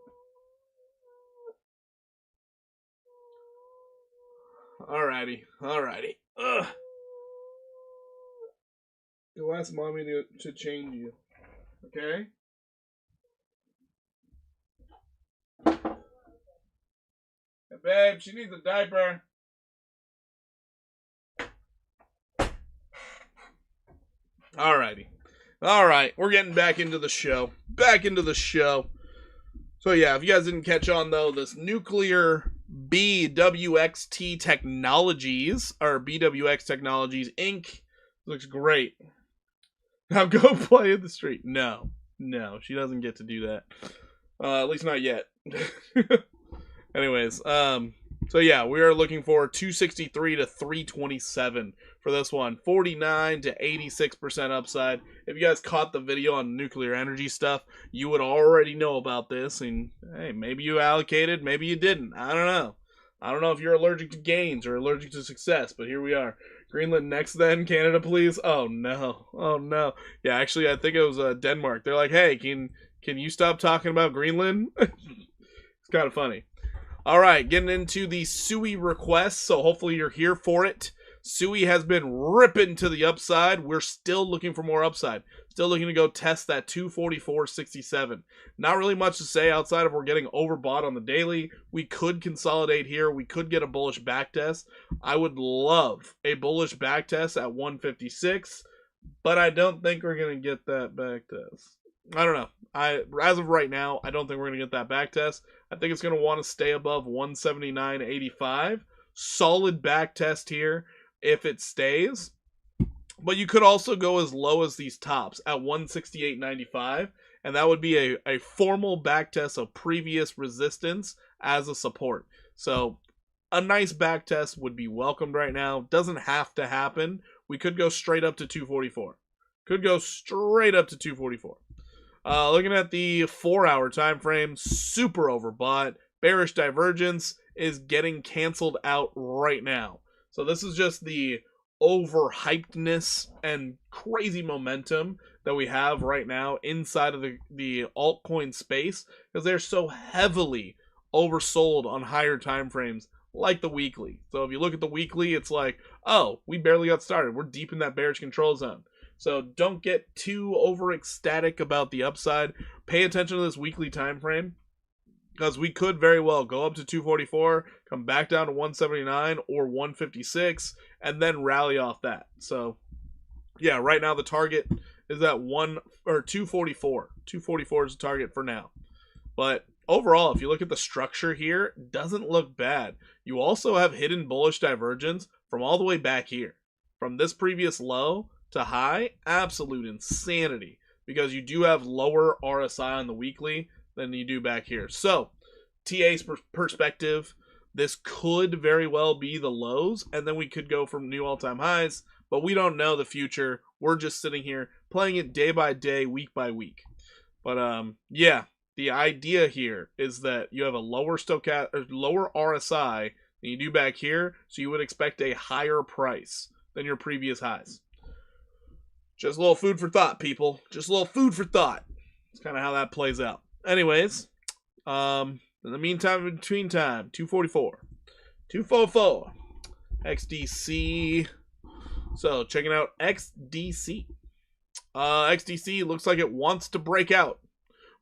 Alrighty. Ugh. You'll ask mommy to change you. Okay? Hey, babe, she needs a diaper. Alrighty. Alright, we're getting back into the show. So yeah, if you guys didn't catch on though, this nuclear BWXT Technologies, or BWX Technologies Inc. looks great. Now go play in the street. No, she doesn't get to do that. At least not yet. Anyways, so yeah, we are looking for 263 to 327 for this one. 49 to 86% upside. If you guys caught the video on nuclear energy stuff, you would already know about this. And hey, maybe you allocated, maybe you didn't. I don't know. I don't know if you're allergic to gains or allergic to success, but here we are. Greenland next then, Canada please. Oh no. Yeah, actually I think it was Denmark. They're like, hey, can you stop talking about Greenland? It's kind of funny. All right, getting into the SUI requests, so hopefully you're here for it. SUI has been ripping to the upside. We're still looking for more upside. Still looking to go test that 244.67. Not really much to say outside of we're getting overbought on the daily. We could consolidate here. We could get a bullish backtest. I would love a bullish backtest at 156, but I don't think we're going to get that backtest. I don't know. As of right now, I don't think we're going to get that backtest. I think it's going to want to stay above 179.85. Solid backtest here if it stays. But you could also go as low as these tops at 168.95. And that would be a formal backtest of previous resistance as a support. So a nice backtest would be welcomed right now. Doesn't have to happen. We could go straight up to 244. Looking at the 4-hour time frame, super overbought. Bearish divergence is getting canceled out right now. So this is just the overhypedness and crazy momentum that we have right now inside of the altcoin space, because they're so heavily oversold on higher time frames like the weekly. So if you look at the weekly, it's like, oh, we barely got started. We're deep in that bearish control zone. So don't get too over ecstatic about the upside. Pay attention to this weekly time frame, because we could very well go up to 244, come back down to 179 or 156, and then rally off that. So yeah, right now the target is at 244. 244 is the target for now. But overall, if you look at the structure here, it doesn't look bad. You also have hidden bullish divergence from all the way back here. From this previous low to high, absolute insanity, because you do have lower RSI on the weekly than you do back here. So TA's perspective, this could very well be the lows, and then we could go from new all-time highs but we don't know the future. We're just sitting here playing it day by day, week by week. But yeah, the idea here is that you have a lower lower RSI than you do back here, so you would expect a higher price than your previous highs. Just a little food for thought, people. Just a little food for thought. It's kind of how that plays out. Anyways, in the meantime, in between time, 244, 244, XDC. So checking out XDC. XDC looks like it wants to break out.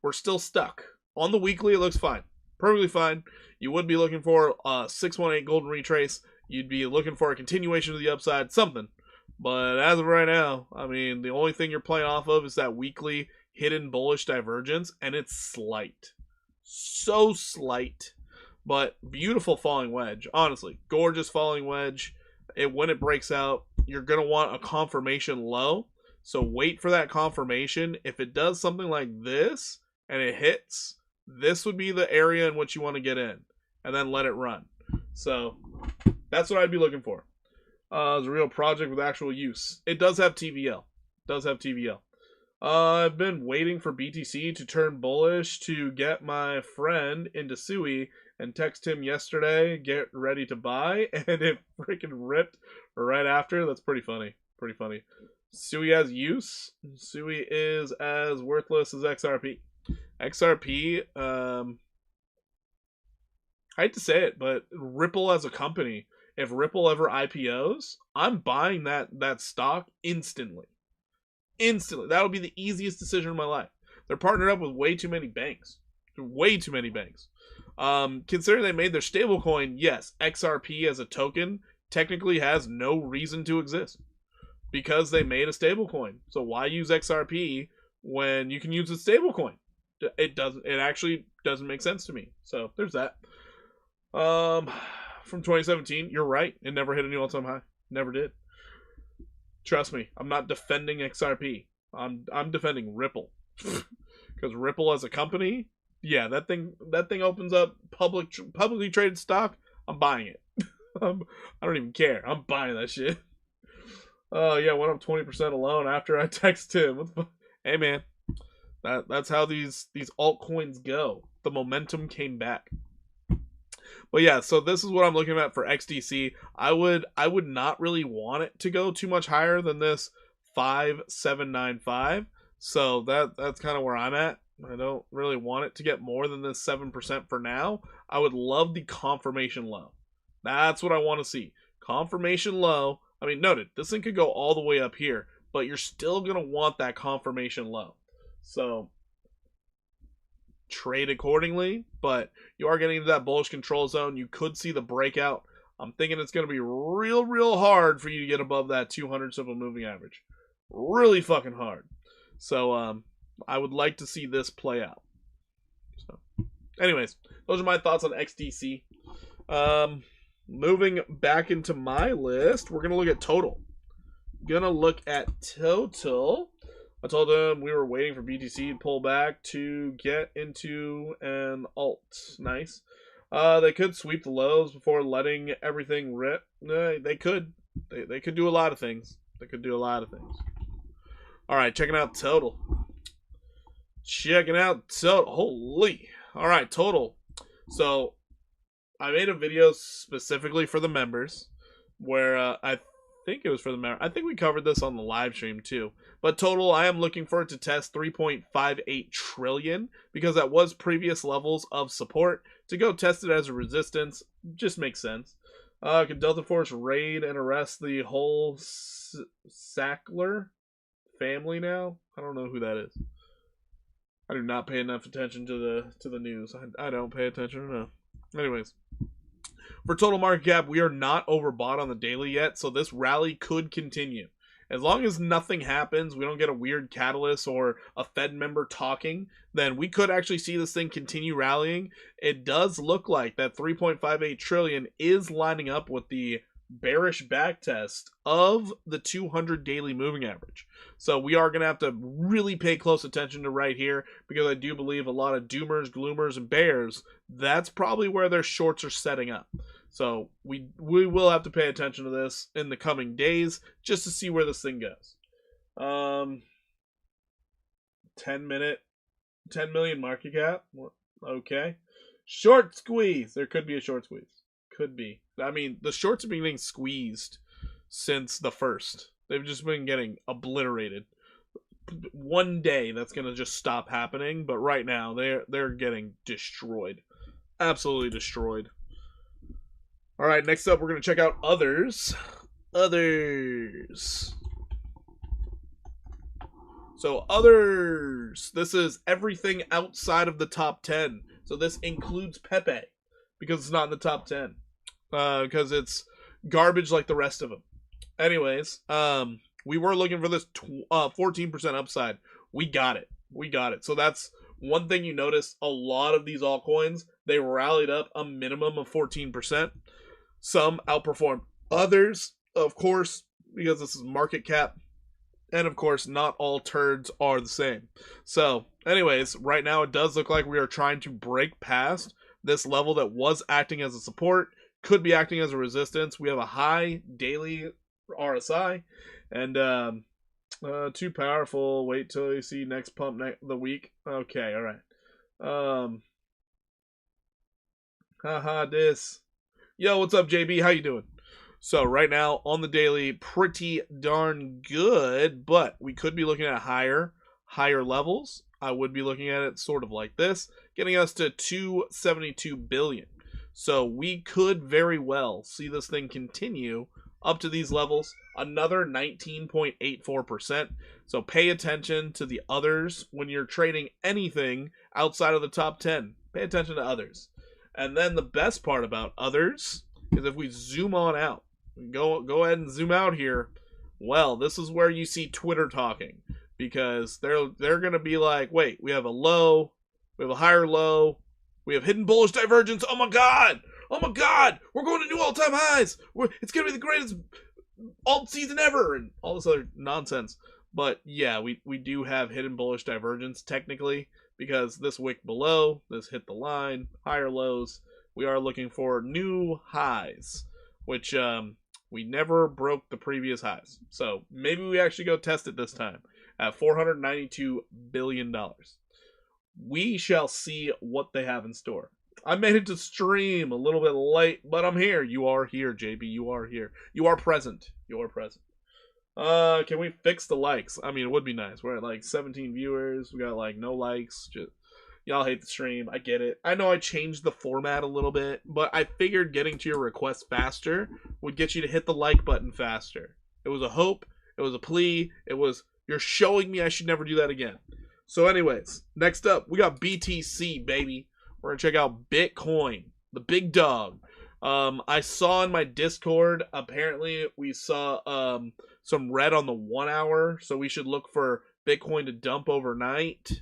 We're still stuck. On the weekly, it looks fine. Perfectly fine. You would be looking for a 618 golden retrace. You'd be looking for a continuation of the upside, something. But as of right now, I mean, the only thing you're playing off of is that weekly hidden bullish divergence, and it's slight. So slight. But beautiful falling wedge. Honestly, gorgeous falling wedge. When it breaks out, you're going to want a confirmation low. So wait for that confirmation. If it does something like this and it hits, this would be the area in which you want to get in. And then let it run. So that's what I'd be looking for. It's a real project with actual use. It does have TVL. I've been waiting for BTC to turn bullish to get my friend into SUI and text him yesterday, get ready to buy, and it freaking ripped right after. That's pretty funny. SUI has use. SUI is as worthless as XRP. XRP, I hate to say it, but Ripple as a company, if Ripple ever IPOs, I'm buying that stock instantly. That would be the easiest decision of my life. They're partnered up with way too many banks. Considering they made their stablecoin, yes, XRP as a token technically has no reason to exist because they made a stablecoin. So why use XRP when you can use a stablecoin? It actually doesn't make sense to me. So there's that. From 2017, you're right. It never hit a new all-time high. Never did. Trust me, I'm not defending XRP. I'm defending Ripple. Because Ripple as a company, yeah, that thing opens up publicly traded stock. I'm buying it. I don't even care. I'm buying that shit. Oh yeah, went up 20% alone after I text him. Hey man, that's how these altcoins go. The momentum came back. But yeah, so this is what I'm looking at for XDC. I would not really want it to go too much higher than this 5795. So that's kind of where I'm at. I don't really want it to get more than this 7% for now. I would love the confirmation low. That's what I want to see. Confirmation low. I mean, noted, this thing could go all the way up here, but you're still going to want that confirmation low. So trade accordingly, but you are getting into that bullish control zone. You could see the breakout. I'm thinking it's going to be real hard for you to get above that 200 simple moving average. Really fucking hard. So I would like to see this play out. So anyways, those are my thoughts on XDC. Moving back into my list, we're going to look at total. I told them we were waiting for BTC to pull back to get into an alt. Nice. They could sweep the lows before letting everything rip. They could. They could do a lot of things. All right, checking out total. Holy. All right, total. So I made a video specifically for the members where I think it was for the members. I think we covered this on the live stream too. But total, I am looking for it to test 3.58 trillion because that was previous levels of support. To go test it as a resistance just makes sense. Could Delta Force raid and arrest the whole Sackler family now? I don't know who that is. I do not pay enough attention to the news. I don't pay attention enough. Anyways, for total market cap, we are not overbought on the daily yet, so this rally could continue. As long as nothing happens, we don't get a weird catalyst or a Fed member talking, then we could actually see this thing continue rallying. It does look like that 3.58 trillion is lining up with the bearish backtest of the 200 daily moving average. So we are going to have to really pay close attention to right here because I do believe a lot of doomers, gloomers, and bears, that's probably where their shorts are setting up. So we will have to pay attention to this in the coming days just to see where this thing goes. 10 million market cap. Okay. Short squeeze. There could be a short squeeze. Could be. I mean, the shorts have been getting squeezed since the first. They've just been getting obliterated. One day that's going to just stop happening, but right now they're getting destroyed. Absolutely destroyed. All right, next up we're going to check out others. So others, this is everything outside of the top 10. So this includes Pepe because it's not in the top 10. Because it's garbage like the rest of them. Anyways, we were looking for this 14% upside. We got it. So that's one thing you notice. A lot of these altcoins, they rallied up a minimum of 14%. Some outperformed others, of course, because this is market cap. And of course, not all turds are the same. So, anyways, right now it does look like we are trying to break past this level that was acting as a support, could be acting as a resistance. We have a high daily RSI, and too powerful. Wait till you see next pump the week. Okay, all right. Haha, this. Yo, what's up, JB? How you doing? So right now on the daily, pretty darn good, but we could be looking at higher levels. I would be looking at it sort of like this, getting us to 272 billion. So we could very well see this thing continue up to these levels, another 19.84%. So pay attention to the others when you're trading anything outside of the top 10. Pay attention to others. And then the best part about others is if we zoom on out, go ahead and zoom out here. Well, this is where you see Twitter talking, because they're going to be like, wait, we have a low, we have a higher low, we have hidden bullish divergence. Oh my god, we're going to new all-time highs. It's going to be the greatest alt season ever, and all this other nonsense. But yeah, we do have hidden bullish divergence technically, because this wick below, this hit the line, higher lows. We are looking for new highs, which we never broke the previous highs. So maybe we actually go test it this time at $492 billion. We shall see what they have in store. I made it to stream a little bit late, but I'm here. You are here, JB. You are here. You are present. You are present. Can we fix the likes? I mean, it would be nice. We're at like 17 viewers. We got like no likes. Just y'all hate the stream. I get it. I know I changed the format a little bit, but I figured getting to your request faster would get you to hit the like button faster. It was a hope. It was a plea. It was, you're showing me I should never do that again. So anyways, next up, we got BTC, baby. We're going to check out Bitcoin, the big dog. I saw in my Discord, apparently we saw some red on the 1 hour, so we should look for Bitcoin to dump overnight.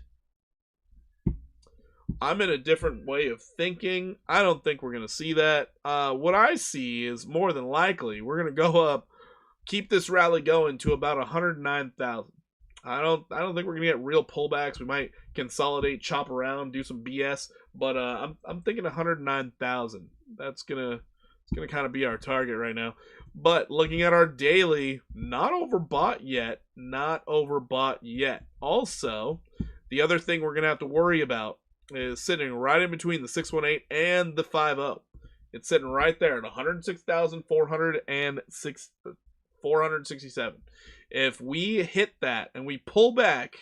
I'm in a different way of thinking. I don't think we're going to see that. What I see is more than likely we're going to go up, keep this rally going to about 109,000. I don't think we're going to get real pullbacks. We might consolidate, chop around, do some BS, but I'm thinking 109,000. It's gonna kind of be our target right now. But looking at our daily, not overbought yet. Also, the other thing we're gonna have to worry about is sitting right in between the 618 and the 50. It's sitting right there at 106,467. If we hit that and we pull back,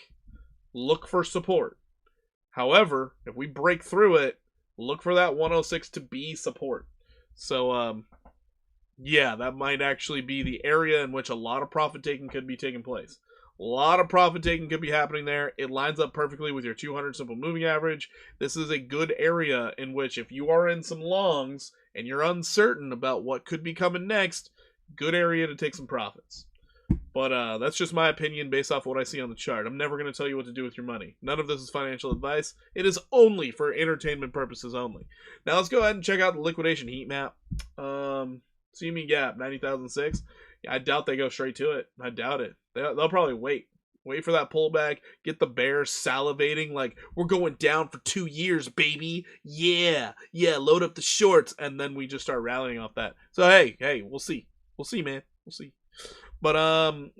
look for support. However, if we break through it, look for that 106 to be support. So, yeah, that might actually be the area in which a lot of profit taking could be taking place. A lot of profit taking could be happening there. It lines up perfectly with your 200 simple moving average. This is a good area in which if you are in some longs and you're uncertain about what could be coming next, good area to take some profits. But that's just my opinion based off what I see on the chart. I'm never going to tell you what to do with your money. None of this is financial advice. It is only for entertainment purposes only. Now let's go ahead and check out the liquidation heat map. CME gap, 90,006. Yeah, I doubt they go straight to it. I doubt it. They'll probably wait. Wait for that pullback. Get the bears salivating like, we're going down for 2 years, baby. Yeah, load up the shorts. And then we just start rallying off that. So, hey, we'll see. We'll see, man. We'll see. But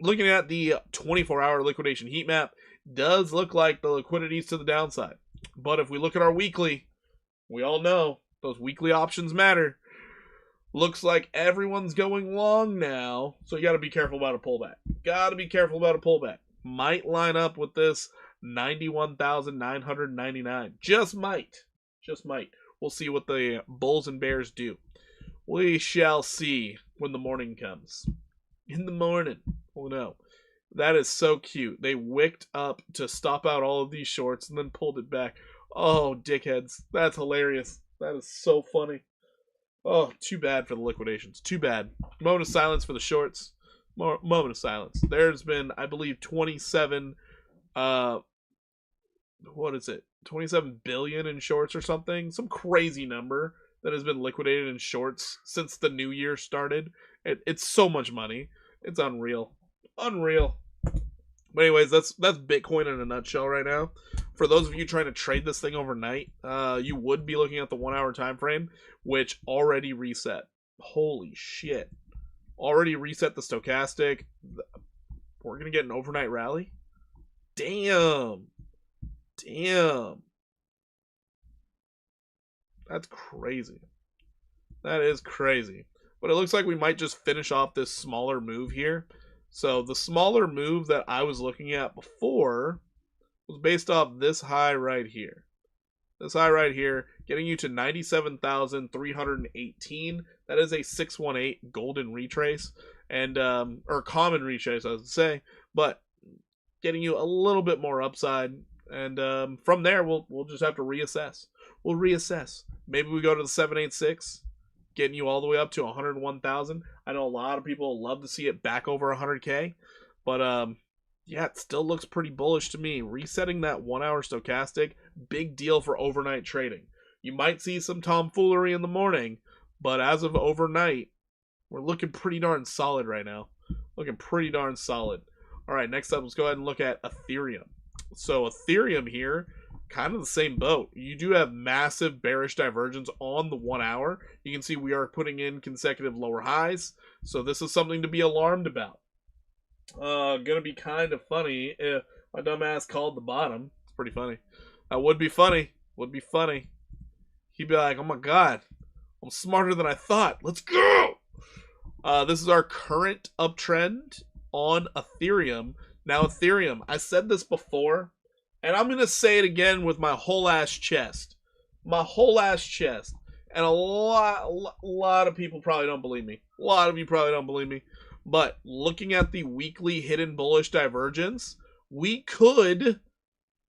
looking at the 24-hour liquidation heat map, does look like the liquidity's to the downside. But if we look at our weekly, we all know those weekly options matter. Looks like everyone's going long now, so you got to be careful about a pullback. Got to be careful about a pullback. Might line up with this 91,999. Just might. Just might. We'll see what the bulls and bears do. We shall see when the morning comes. In the morning, we'll know. That is so cute. They wicked up to stop out all of these shorts and then pulled it back. Oh, dickheads. That's hilarious. That is so funny. Oh, too bad for the liquidations. Too bad. Moment of silence for the shorts. Moment of silence. There's been, I believe, 27 billion in shorts or something. Some crazy number that has been liquidated in shorts since the new year started. It's so much money. It's unreal. Unreal. But anyways, that's Bitcoin in a nutshell right now. For those of you trying to trade this thing overnight, you would be looking at the 1 hour time frame, which already reset. Holy shit. Already reset the stochastic. We're going to get an overnight rally? Damn. That's crazy. That is crazy. But it looks like we might just finish off this smaller move here. So the smaller move that I was looking at before was based off this high right here. This high right here, getting you to 97,318. That is a 618 golden retrace, and or common retrace, I would say, but getting you a little bit more upside. And from there, we'll just have to reassess. We'll reassess. Maybe we go to the 786. Getting you all the way up to 101,000. I know a lot of people love to see it back over 100K, but yeah, it still looks pretty bullish to me. Resetting that 1 hour stochastic, big deal for overnight trading. You might see some tomfoolery in the morning, but as of overnight, we're looking pretty darn solid right now. Looking pretty darn solid. All right, next up, let's go ahead and look at Ethereum. So Ethereum here, kind of the same boat. You do have massive bearish divergence on the 1 hour. You can see we are putting in consecutive lower highs. So this is something to be alarmed about. Gonna be kind of funny if my dumb ass called the bottom. It's pretty funny. That would be funny. Would be funny. He'd be like, oh my god, I'm smarter than I thought. Let's go! This is our current uptrend on Ethereum. Now Ethereum, I said this before, and I'm going to say it again with my whole ass chest. My whole ass chest. And a lot of people probably don't believe me. A lot of you probably don't believe me. But looking at the weekly hidden bullish divergence, we could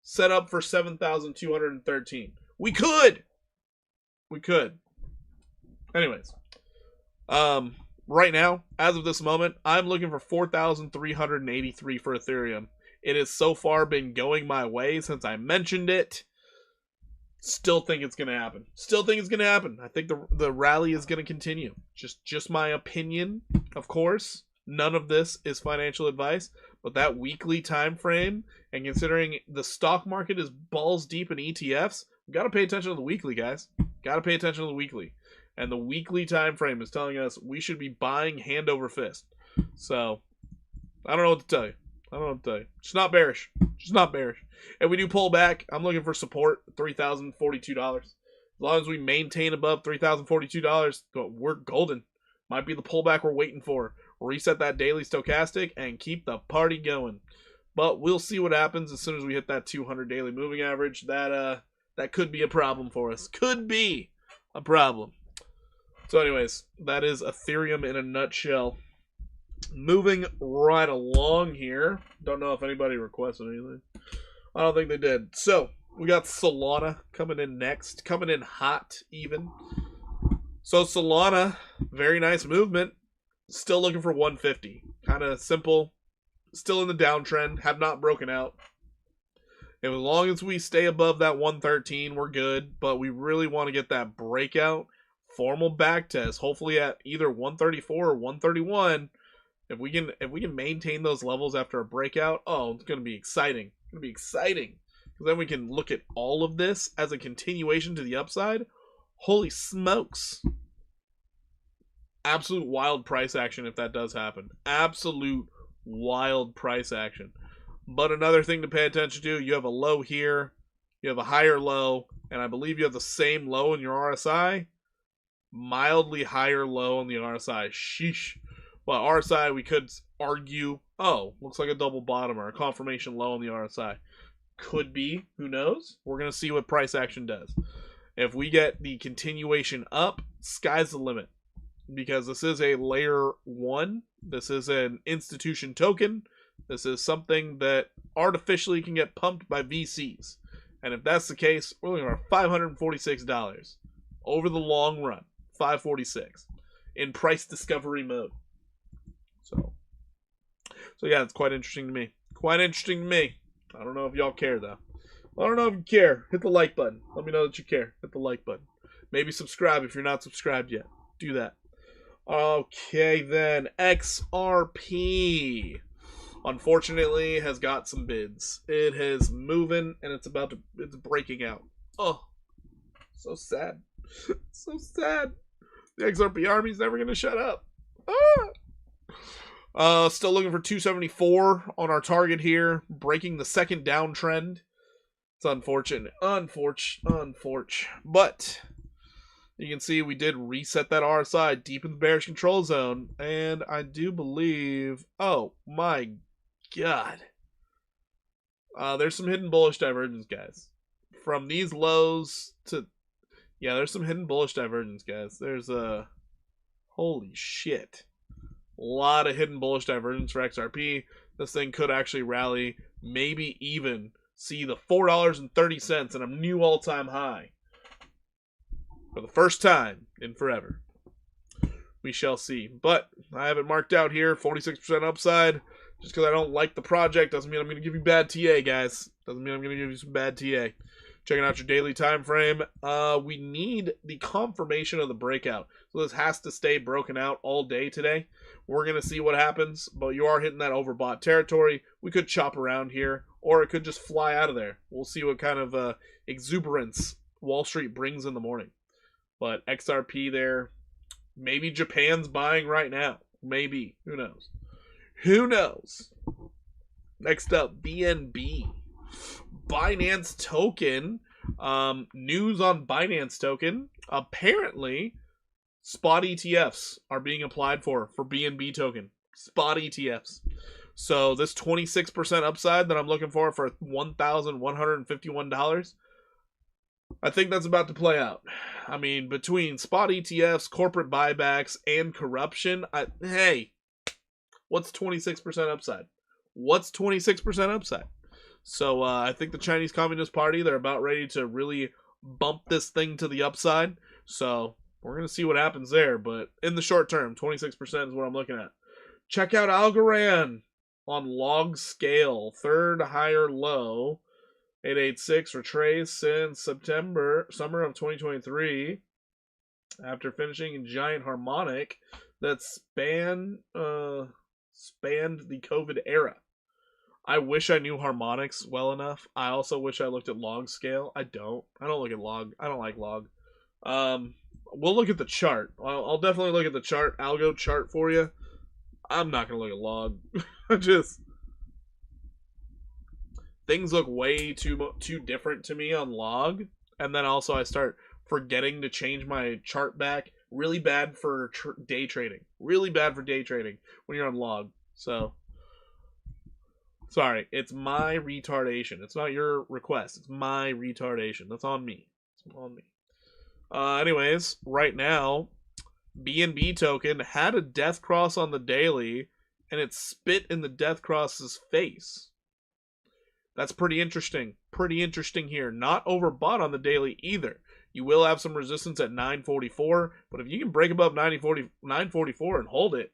set up for 7,213. We could. We could. Anyways. Right now, as of this moment, I'm looking for 4,383 for Ethereum. It has so far been going my way since I mentioned it. Still think it's going to happen. Still think it's going to happen. I think the rally is going to continue. Just my opinion, of course. None of this is financial advice. But that weekly time frame, and considering the stock market is balls deep in ETFs, we got to pay attention to the weekly, guys. Got to pay attention to the weekly. And the weekly time frame is telling us we should be buying hand over fist. So, I don't know what to tell you. I don't know what to tell you. Just not bearish. Just not bearish. If we do pull back, I'm looking for support, $3,042. As long as we maintain above $3,042, we're golden. Might be the pullback we're waiting for. Reset that daily stochastic and keep the party going. But we'll see what happens as soon as we hit that 200 daily moving average. That could be a problem for us. Could be a problem. So anyways, that is Ethereum in a nutshell. Moving right along here. Don't know if anybody requested anything. I don't think they did. So, we got Solana coming in next. Coming in hot, even. So, Solana, very nice movement. Still looking for 150. Kind of simple. Still in the downtrend. Have not broken out. And as long as we stay above that 113, we're good. But we really want to get that breakout. Formal back test. Hopefully at either 134 or 131. If we can maintain those levels after a breakout, oh, it's gonna be exciting. It's gonna be exciting. Because then we can look at all of this as a continuation to the upside. Holy smokes. Absolute wild price action if that does happen. Absolute wild price action. But another thing to pay attention to, you have a low here, you have a higher low, and I believe you have the same low in your RSI. Mildly higher low on the RSI. Sheesh. Well, RSI, we could argue, oh, looks like a double bottom or a confirmation low on the RSI. Could be. Who knows? We're going to see what price action does. If we get the continuation up, sky's the limit. Because this is a layer 1. This is an institution token. This is something that artificially can get pumped by VCs. And if that's the case, we're looking at $546 over the long run. $546 in price discovery mode. So yeah, it's quite interesting to me. Quite interesting to me. I don't know if y'all care though. I don't know if you care. Hit the like button. Let me know that you care. Hit the like button. Maybe subscribe if you're not subscribed yet. Do that. Okay, then XRP unfortunately has got some bids. It is moving and it's breaking out. Oh, so sad. So sad. The XRP army's never gonna shut up. Still looking for 274 on our target here, breaking the second downtrend. It's unfortunate. But you can see we did reset that RSI deep in the bearish control zone, and I do believe, oh my god, there's some hidden bullish divergence, guys. From these lows to, yeah, there's some hidden bullish divergence, guys. There's a, holy shit, a lot of hidden bullish divergence for XRP. This thing could actually rally, maybe even see the $4.30 and a new all-time high. For the first time in forever. We shall see. But I have it marked out here, 46% upside. Just because I don't like the project doesn't mean I'm going to give you bad TA, guys. Doesn't mean I'm going to give you some bad TA. Checking out your daily time frame. We need the confirmation of the breakout. So this has to stay broken out all day today. We're going to see what happens. But you are hitting that overbought territory. We could chop around here. Or it could just fly out of there. We'll see what kind of exuberance Wall Street brings in the morning. But XRP there, maybe Japan's buying right now. Maybe. Who knows? Who knows? Next up, BNB. Binance token. News on Binance token. Apparently, spot ETFs are being applied for BNB token. Spot ETFs. So this 26% upside that I'm looking for $1,151, I think that's about to play out. I mean, between spot ETFs, corporate buybacks, and corruption, hey, what's 26% upside? What's 26% upside? So I think the Chinese Communist Party, they're about ready to really bump this thing to the upside. So we're going to see what happens there. But in the short term, 26% is what I'm looking at. Check out Algorand on log scale. Third higher low. 886 retrace since summer of 2023 after finishing a giant harmonic that spanned the COVID era. I wish I knew harmonics well enough. I also wish I looked at log scale. I don't look at log. I don't like log. We'll look at the chart. I'll definitely look at the chart, algo chart for you. I'm not going to look at log. Things look way too different to me on log, and then also I start forgetting to change my chart back. Really bad for day trading. Really bad for day trading when you're on log. So, sorry, it's my retardation. It's not your request. It's my retardation. That's on me. It's on me. Anyways, right now, BNB token had a death cross on the daily, and it spit in the death cross's face. That's pretty interesting. Pretty interesting here. Not overbought on the daily either. You will have some resistance at 944, but if you can break above 944 and hold it,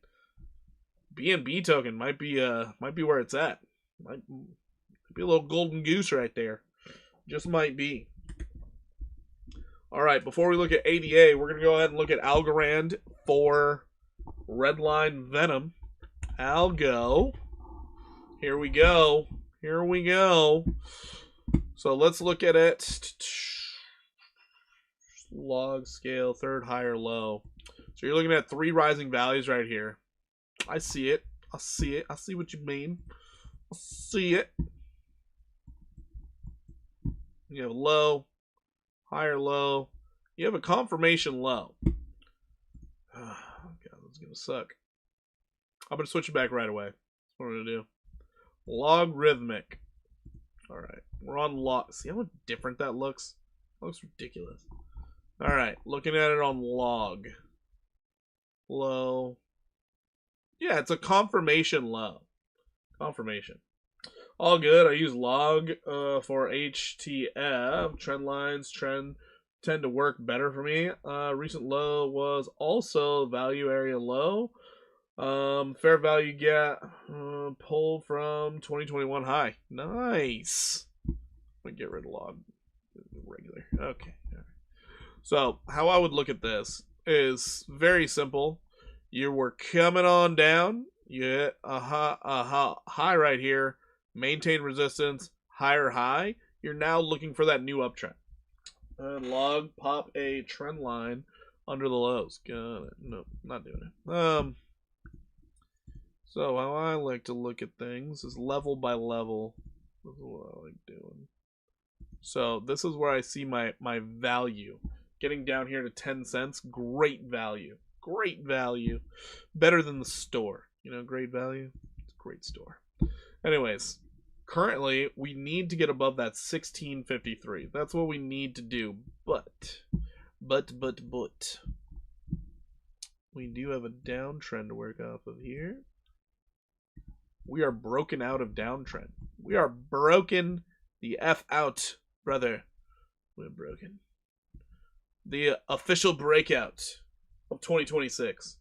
BNB token might be where it's at. Might be a little golden goose right there. Just might be. All right, before we look at ADA, we're going to go ahead and look at Algorand for Redline Venom. Algo. Here we go. Here we go. So let's look at it. Log scale, third, higher, low. So you're looking at 3 rising values right here. I see it. I see it. I see what you mean. I see it. You have low, higher low. You have a confirmation low. Oh, God, that's going to suck. I'm going to switch it back right away. That's what I'm going to do. Logarithmic. All right. We're on log. See how different that looks? That looks ridiculous. All right. Looking at it on log. Low. Yeah, it's a confirmation low. Confirmation. All good. I use log for HTF. Trend lines tend to work better for me. Recent low was also value area low. Fair value gap pull from 2021 high. Nice. I'm gonna get rid of log. Regular. Okay. So how I would look at this is very simple. You were coming on down. You hit a high right here. Maintain resistance. Higher high. You're now looking for that new uptrend. And log pop a trend line under the lows. Got it. No, not doing it. So how I like to look at things is level by level. This is what I like doing. So this is where I see my value. Getting down here to 10 cents. Great value. Great value. Better than the store. You know, great value. It's a great store. Anyways, currently we need to get above that 1653. That's what we need to do. But we do have a downtrend to work off of here. We are broken out of downtrend. We are broken the F out, brother. We're broken. The official breakout of 2026.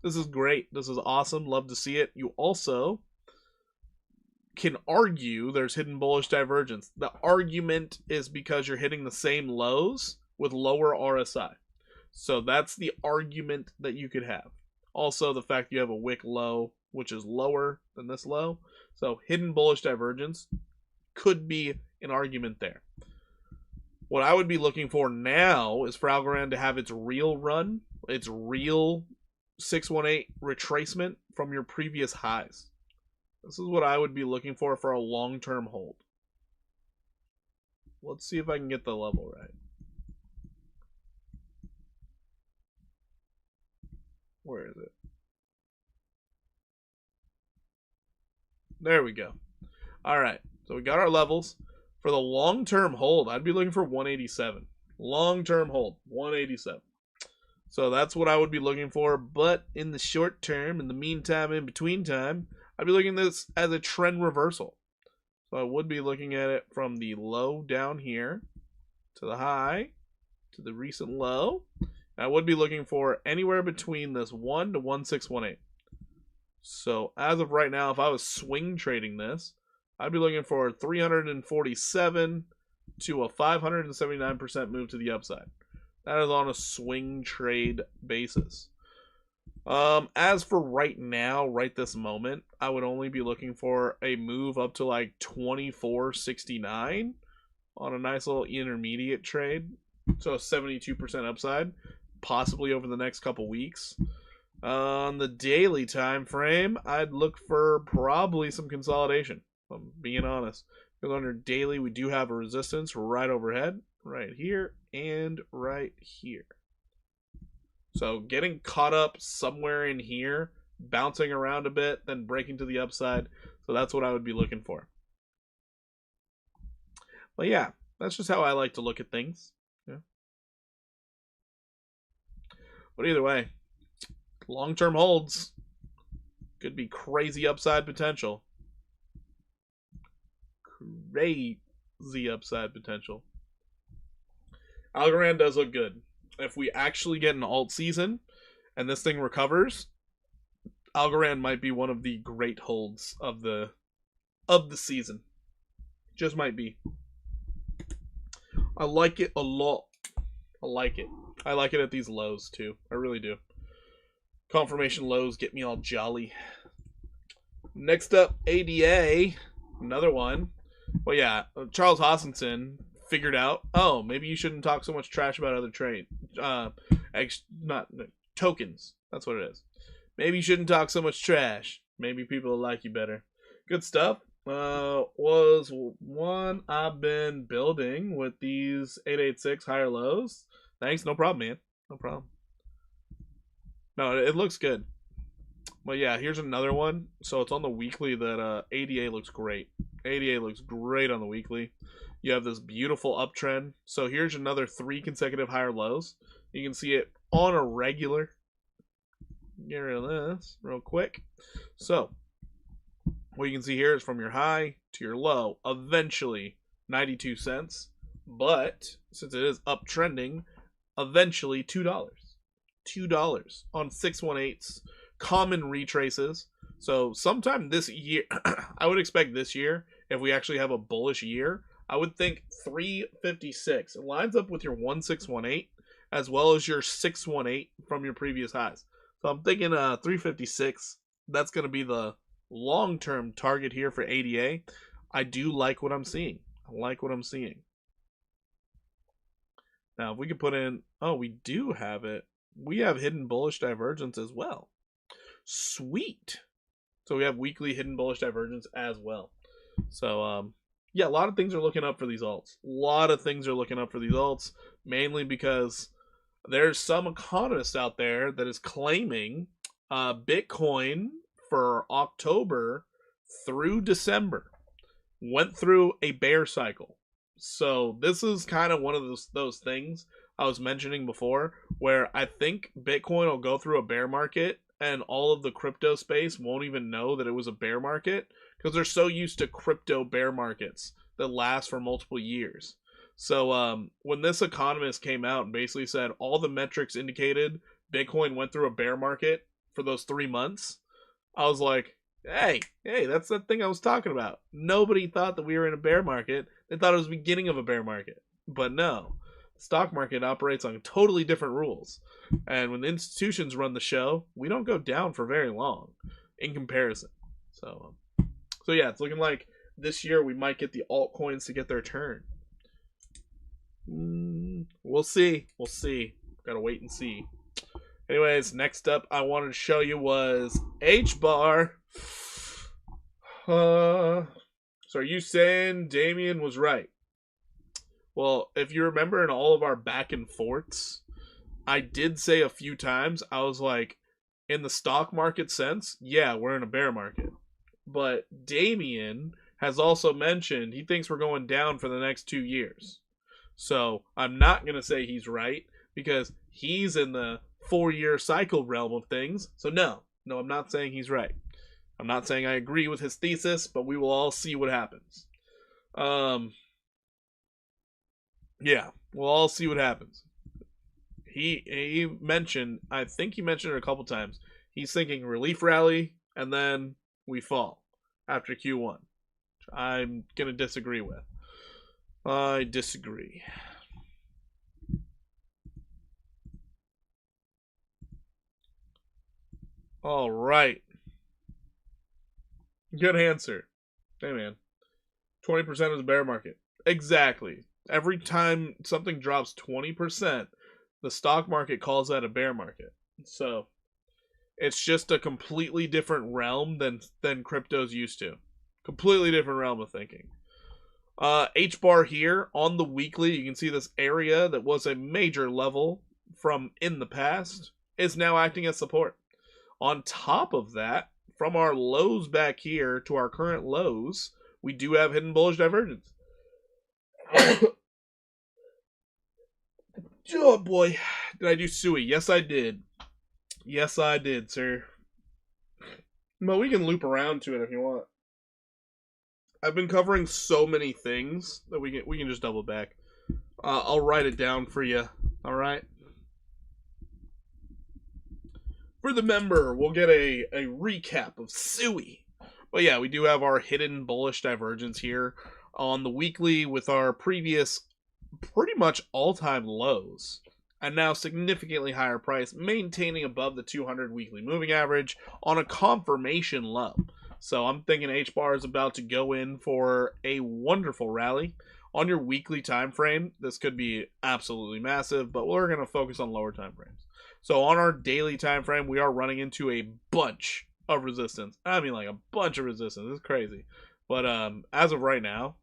This is great. This is awesome. Love to see it. You also can argue there's hidden bullish divergence. The argument is because you're hitting the same lows with lower RSI. So that's the argument that you could have. Also, the fact you have a wick low, which is lower than this low. So hidden bullish divergence could be an argument there. What I would be looking for now is for Algorand to have its real run, its real 618 retracement from your previous highs. This is what I would be looking for a long-term hold. Let's see if I can get the level right. Where is it? There we go. All right. So we got our levels. For the long-term hold, I'd be looking for 187. Long-term hold, 187. So that's what I would be looking for. But in the short term, in the meantime, in between time, I'd be looking at this as a trend reversal. So I would be looking at it from the low down here to the high to the recent low. I would be looking for anywhere between this 1 to 1618. So as of right now, if I was swing trading this, I'd be looking for 347 to a 579% move to the upside. That is on a swing trade basis. As for right now, right this moment, I would only be looking for a move up to like 2469 on a nice little intermediate trade. So a 72% upside, possibly over the next couple weeks. On the daily time frame, I'd look for probably some consolidation. I'm being honest. Because under daily, we do have a resistance right overhead, right here, and right here. So getting caught up somewhere in here, bouncing around a bit, then breaking to the upside. So that's what I would be looking for. But yeah, that's just how I like to look at things. Yeah. But either way, long-term holds could be crazy upside potential. Crazy upside potential. Algorand does look good. If we actually get an alt season and this thing recovers, Algorand might be one of the great holds of the season. Just might be. I like it a lot. I like it. I like it at these lows too. I really do. Confirmation lows get me all jolly. Next up, ADA, another one. Well, yeah, Charles Hoskinson figured out, oh, maybe you shouldn't talk so much trash about other not tokens. That's what it is. Maybe you shouldn't talk so much trash. Maybe people will like you better. Good stuff. Was one I've been building with these 886 higher lows. Thanks, no problem, man. No problem. No, it looks good. But yeah, here's another one. So it's on the weekly that ADA looks great. ADA looks great on the weekly. You have this beautiful uptrend. So here's another 3 consecutive higher lows. You can see it on a regular. Get rid of this real quick. So what you can see here is from your high to your low, eventually 92 cents. But since it is uptrending, eventually $2. $2 on 618s. Common retraces. So sometime this year, I would expect this year, if we actually have a bullish year, I would think 356. It lines up with your 1618 as well as your 618 from your previous highs. So I'm thinking 356. That's going to be the long-term target here for ADA. I do like what I'm seeing. I like what I'm seeing. Now, if we could put in, oh, we do have it. We have hidden bullish divergence as well. Sweet. So we have weekly hidden bullish divergence as well. So, yeah, a lot of things are looking up for these alts. A lot of things are looking up for these alts, mainly because there's some economist out there that is claiming Bitcoin for October through December went through a bear cycle. So this is kind of one of those things I was mentioning before, where I think Bitcoin will go through a bear market and all of the crypto space won't even know that it was a bear market because they're so used to crypto bear markets that last for multiple years. So when this economist came out and basically said all the metrics indicated Bitcoin went through a bear market for those 3 months, I was like, hey, that's that thing I was talking about. Nobody thought that we were in a bear market. They thought it was the beginning of a bear market. But no, the stock market operates on totally different rules. And when the institutions run the show, we don't go down for very long in comparison. So yeah, it's looking like this year we might get the altcoins to get their turn. We'll see. Gotta wait and see. Anyways, next up I wanted to show you was H-bar. So are you saying Damien was right? Well, if you remember in all of our back and forths, I did say a few times, I was like, in the stock market sense, yeah, we're in a bear market. But Damien has also mentioned he thinks we're going down for the next 2 years. So I'm not going to say he's right because he's in the 4-year cycle realm of things. So no, I'm not saying he's right. I'm not saying I agree with his thesis, but we will all see what happens. Yeah, we'll all see what happens. He mentioned, I think he mentioned it a couple times, he's thinking relief rally and then we fall after Q1. Which I'm going to disagree with. I disagree. All right. Good answer. Hey, man. 20% is a bear market. Exactly. Every time something drops 20%, the stock market calls that a bear market. So it's just a completely different realm than crypto's used to. Completely different realm of thinking. H-bar here on the weekly, you can see this area that was a major level from in the past is now acting as support. On top of that, from our lows back here to our current lows, we do have hidden bullish divergence. Oh boy, did I do Sui? Yes, I did. Yes, I did, sir. But we can loop around to it if you want. I've been covering so many things that we can just double back. I'll write it down for you. All right. For the member, we'll get a recap of Sui. But yeah, we do have our hidden bullish divergence here on the weekly with our previous pretty much all-time lows and now significantly higher price, maintaining above the 200 weekly moving average on a confirmation low. So I'm thinking H-bar is about to go in for a wonderful rally. On your weekly time frame, this could be absolutely massive, but we're going to focus on lower time frames. So on our daily time frame, we are running into a bunch of resistance. I mean, like a bunch of resistance. It's crazy. But as of right now,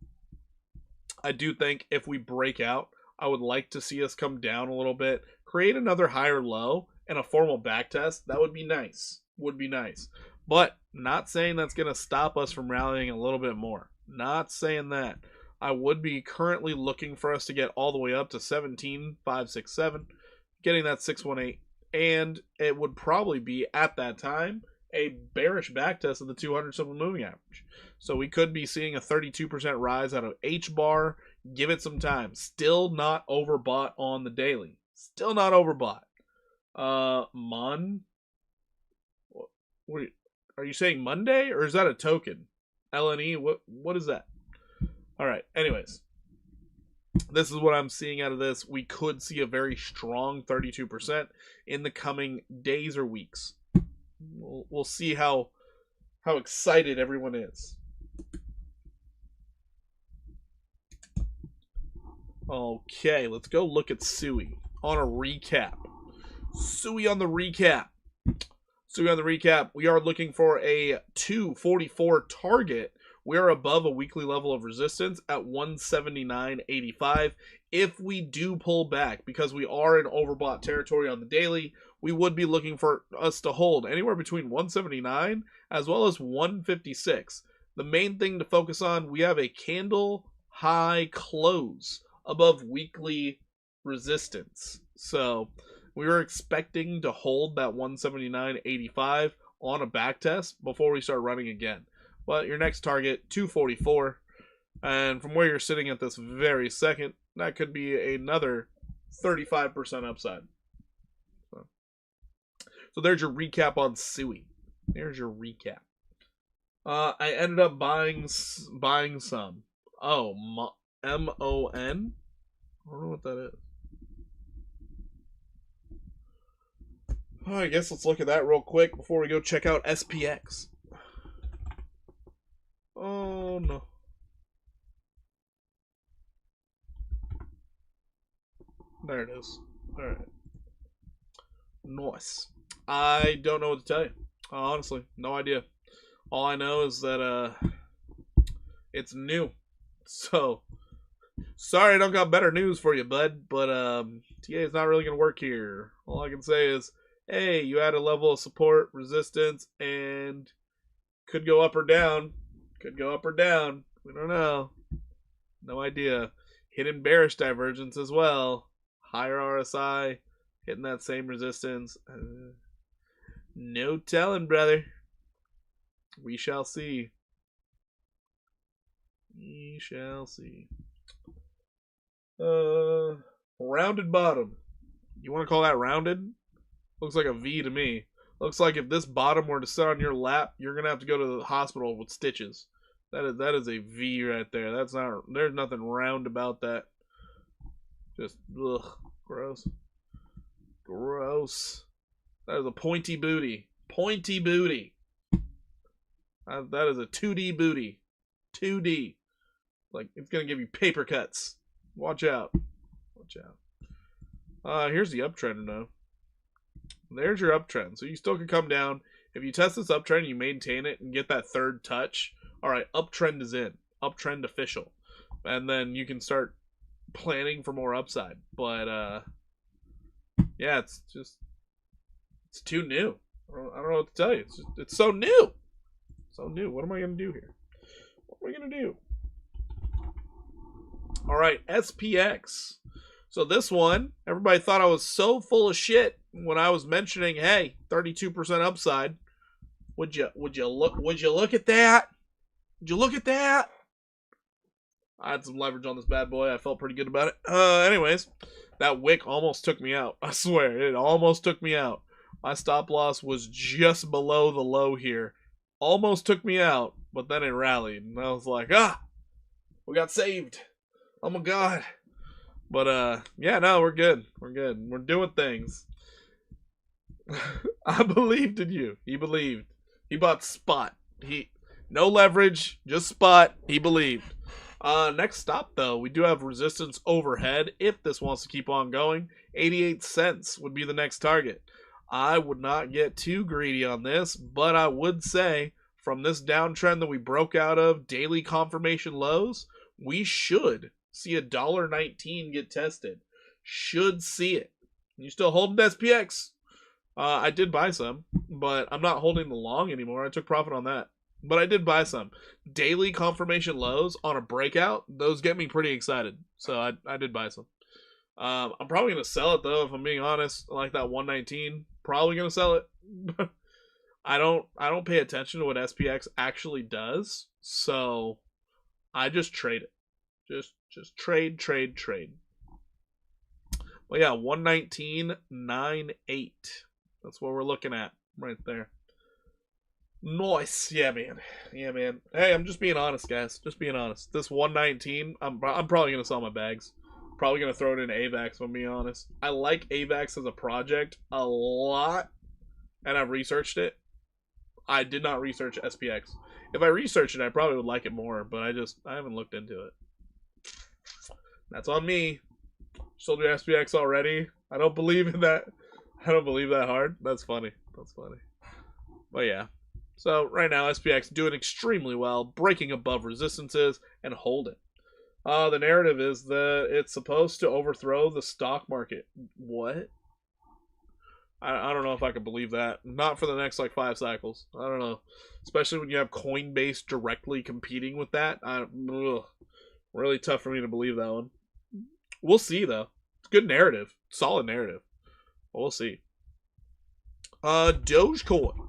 I do think if we break out, I would like to see us come down a little bit, create another higher low, and a formal back test. That would be nice. Would be nice. But not saying that's going to stop us from rallying a little bit more. Not saying that. I would be currently looking for us to get all the way up to 17,567, getting that 618, and it would probably be at that time a bearish backtest of the 200 simple moving average. So we could be seeing a 32% rise out of H bar. Give it some time. Still not overbought on the daily. Still not overbought. What are you saying, Monday, or is that a token? LNE? What is that? All right. Anyways, this is what I'm seeing out of this. We could see a very strong 32% in the coming days or weeks. We'll see how excited everyone is. Okay, let's go look at Sui on a recap. Sui on the recap. We are looking for a 244 target. We are above a weekly level of resistance at 179.85. If we do pull back, because we are in overbought territory on the daily, we would be looking for us to hold anywhere between 179 as well as 156. The main thing to focus on, we have a candle high close above weekly resistance. So we were expecting to hold that 179.85 on a back test before we start running again. But your next target, 244. And from where you're sitting at this very second, that could be another 35% upside. So there's your recap on Sui. There's your recap. I ended up buying some. Oh, MON? I don't know what that is. Oh, I guess let's look at that real quick before we go check out SPX. Oh, no. There it is. Alright. Nice. I don't know what to tell you. Honestly, no idea. All I know is that it's new. So, sorry I don't got better news for you, bud. But TA is not really going to work here. All I can say is, hey, you had a level of support, resistance, and could go up or down. Could go up or down. We don't know. No idea. Hidden bearish divergence as well. Higher RSI. Hitting that same resistance. No telling, brother. We shall see. We shall see. Rounded bottom. You want to call that rounded? Looks like a V to me. Looks like if this bottom were to sit on your lap, you're gonna have to go to the hospital with stitches. That is a V right there. That's not. There's nothing round about that. Just ugh, gross. Gross. That is a pointy booty. Pointy booty. That is a 2D booty. 2D. Like, it's going to give you paper cuts. Watch out. Watch out. Here's the uptrend now. There's your uptrend. So you still can come down. If you test this uptrend, you maintain it and get that third touch. Alright, uptrend is in. Uptrend official. And then you can start planning for more upside. But, yeah, it's too new. I don't know what to tell you. It's so new. So new. What am I going to do here? What am I going to do? All right, SPX. So this one, everybody thought I was so full of shit when I was mentioning, hey, 32% upside. Would you look at that? Would you look at that? I had some leverage on this bad boy. I felt pretty good about it. Anyways, that wick almost took me out. I swear, it almost took me out. My stop loss was just below the low here. Almost took me out, but then it rallied. And I was like, we got saved. Oh my god. But, yeah, no, we're good. We're good. We're doing things. I believed in you. He believed. He bought spot. No leverage, just spot. He believed. Next stop, though, we do have resistance overhead. If this wants to keep on going, 88 cents would be the next target. I would not get too greedy on this, but I would say from this downtrend that we broke out of, daily confirmation lows, we should see $1.19 get tested. Should see it. You still holding SPX? I did buy some, but I'm not holding the long anymore. I took profit on that. But I did buy some. Daily confirmation lows on a breakout, those get me pretty excited. So I did buy some. I'm probably going to sell it, though, if I'm being honest. I like that 119. Probably going to sell it. I don't pay attention to what SPX actually does. So I just trade it. Just trade. Well, yeah, 119.98. That's what we're looking at right there. Nice. Yeah, man. Hey, I'm just being honest, guys. Just being honest. This 119, I'm probably going to sell my bags. Probably going to throw it in AVAX, if I'm being honest. I like AVAX as a project a lot, and I've researched it. I did not research SPX. If I researched it, I probably would like it more, but I haven't looked into it. That's on me. Sold your SPX already? I don't believe in that. I don't believe that hard. That's funny. But yeah. So right now, SPX doing extremely well, breaking above resistances and holding. The narrative is that it's supposed to overthrow the stock market. What? I don't know if I can believe that. Not for the next, 5 cycles. I don't know. Especially when you have Coinbase directly competing with that. Really tough for me to believe that one. We'll see, though. It's a good narrative. Solid narrative. But we'll see. Dogecoin.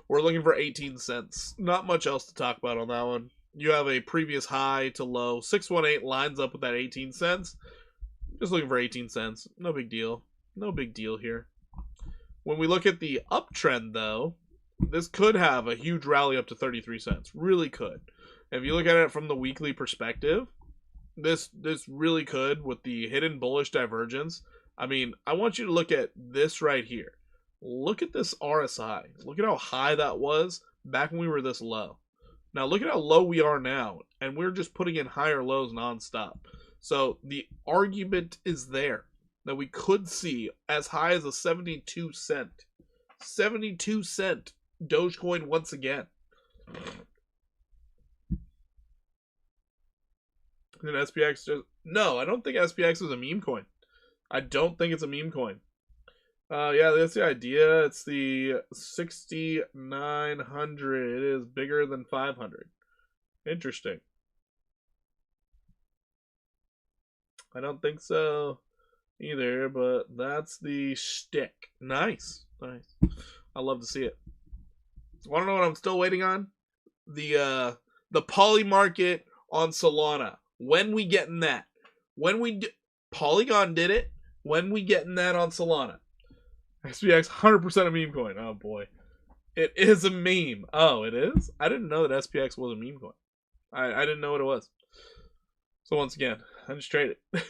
We're looking for 18 cents. Not much else to talk about on that one. You have a previous high to low. 618 lines up with that 18 cents. Just looking for 18 cents. No big deal. No big deal here. When we look at the uptrend, though, this could have a huge rally up to 33 cents. Really could. If you look at it from the weekly perspective, this really could with the hidden bullish divergence. I mean, I want you to look at this right here. Look at this RSI. Look at how high that was back when we were this low. Now look at how low we are now, and we're just putting in higher lows nonstop. So the argument is there that we could see as high as a 72 cent Dogecoin once again. And SPX just... No, I don't think SPX is a meme coin. I don't think it's a meme coin. Yeah, that's the idea. It's the 6,900. It is bigger than 500. Interesting. I don't think so either, but that's the shtick. Nice. I love to see it. Want to know what I'm still waiting on? The poly market on Solana. When we getting that? Polygon did it. When we getting that on Solana? SPX 100% a meme coin. Oh boy. It is a meme. Oh, it is? I didn't know that SPX was a meme coin. I didn't know what it was. So once again, I just trade it.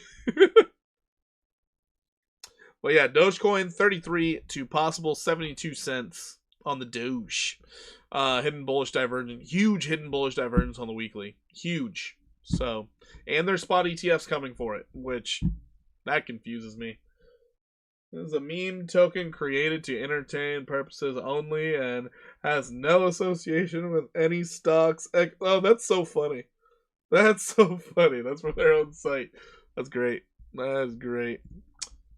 Well, yeah, Dogecoin 33 to possible 72 cents on the Doge. Hidden bullish divergence. Huge hidden bullish divergence on the weekly. Huge. So, and there's spot ETFs coming for it, which that confuses me. This is a meme token created to entertain purposes only and has no association with any stocks. Oh, that's so funny. That's so funny. That's for their own site. That's great. That is great.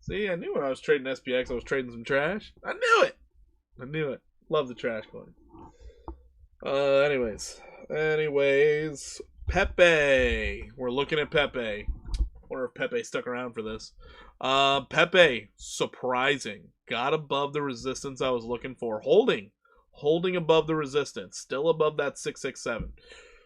See, I knew when I was trading SPX, I was trading some trash. I knew it. Love the trash coin. Anyways, Pepe. We're looking at Pepe. Wonder if Pepe stuck around for this. Pepe, surprising. Got above the resistance I was looking for. Holding above the resistance. Still above that 667.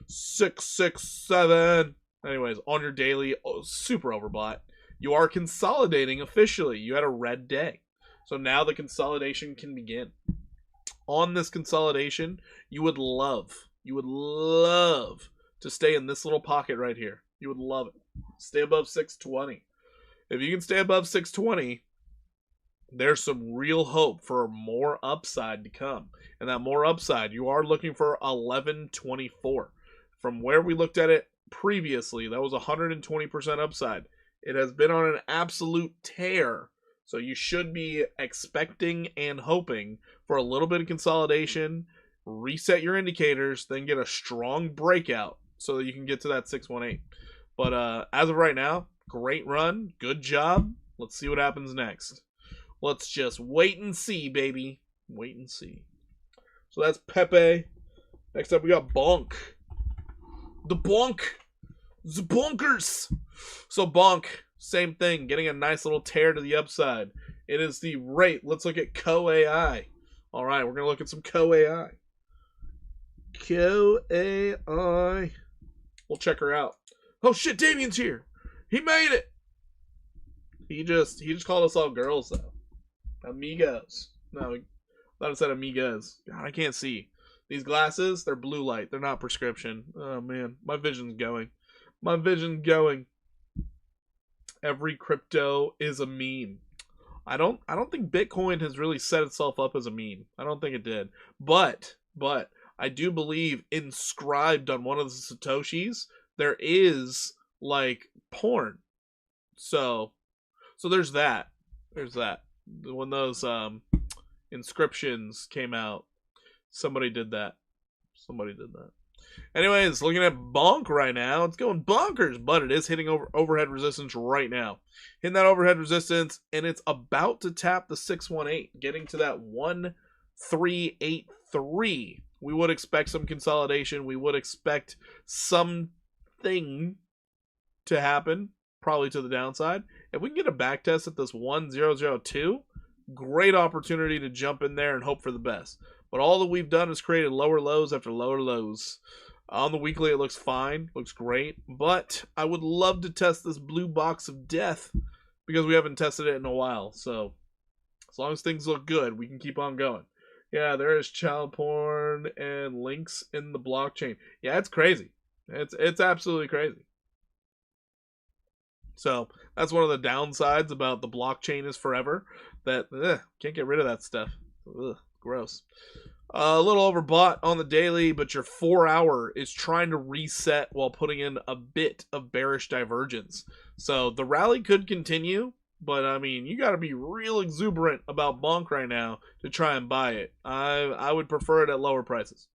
667. Anyways, on your daily, super overbought. You are consolidating officially. You had a red day. So now the consolidation can begin. On this consolidation, you would love to stay in this little pocket right here. You would love it. Stay above 620. If you can stay above 620, there's some real hope for more upside to come. And that more upside, you are looking for 1124. From where we looked at it previously, that was 120% upside. It has been on an absolute tear. So you should be expecting and hoping for a little bit of consolidation, reset your indicators, then get a strong breakout so that you can get to that 618. But as of right now, great run, good job. Let's see what happens next. Let's just wait and see, baby. Wait and see. So that's Pepe. Next up, we got Bonk. The Bonk. The Bonkers. So Bonk, same thing, getting a nice little tear to the upside. It is the rate. Let's look at Co-AI. All right, we're going to look at some Co-AI. Co-AI. We'll check her out. Oh shit, Damien's here. He made it. He just called us all girls though. Amigos. No, I thought it said amigos. God, I can't see. These glasses, they're blue light. They're not prescription. Oh man, my vision's going. My vision's going. Every crypto is a meme. I don't think Bitcoin has really set itself up as a meme. I don't think it did. But I do believe inscribed on one of the Satoshis there is like porn. So there's that. There's that. When those inscriptions came out, somebody did that. Anyways, looking at Bonk right now, it's going bonkers, but it is hitting overhead resistance right now. Hitting that overhead resistance, and it's about to tap the 618, getting to that 1383. We would expect some consolidation. We would expect something to happen, probably to the downside. If we can get a back test at this 1002, great opportunity to jump in there and hope for the best. But all that we've done is created lower lows after lower lows. On the weekly, it looks fine, looks great, but I would love to test this blue box of death because we haven't tested it in a while. So as long as things look good, we can keep on going. Yeah, there is child porn and links in the blockchain. Yeah, it's crazy. It's absolutely crazy. So that's one of the downsides about the blockchain is forever. That can't get rid of that stuff. Ugh, gross. A little overbought on the daily, but your 4-hour is trying to reset while putting in a bit of bearish divergence. So the rally could continue, but I mean, you got to be real exuberant about Bonk right now to try and buy it. I would prefer it at lower prices.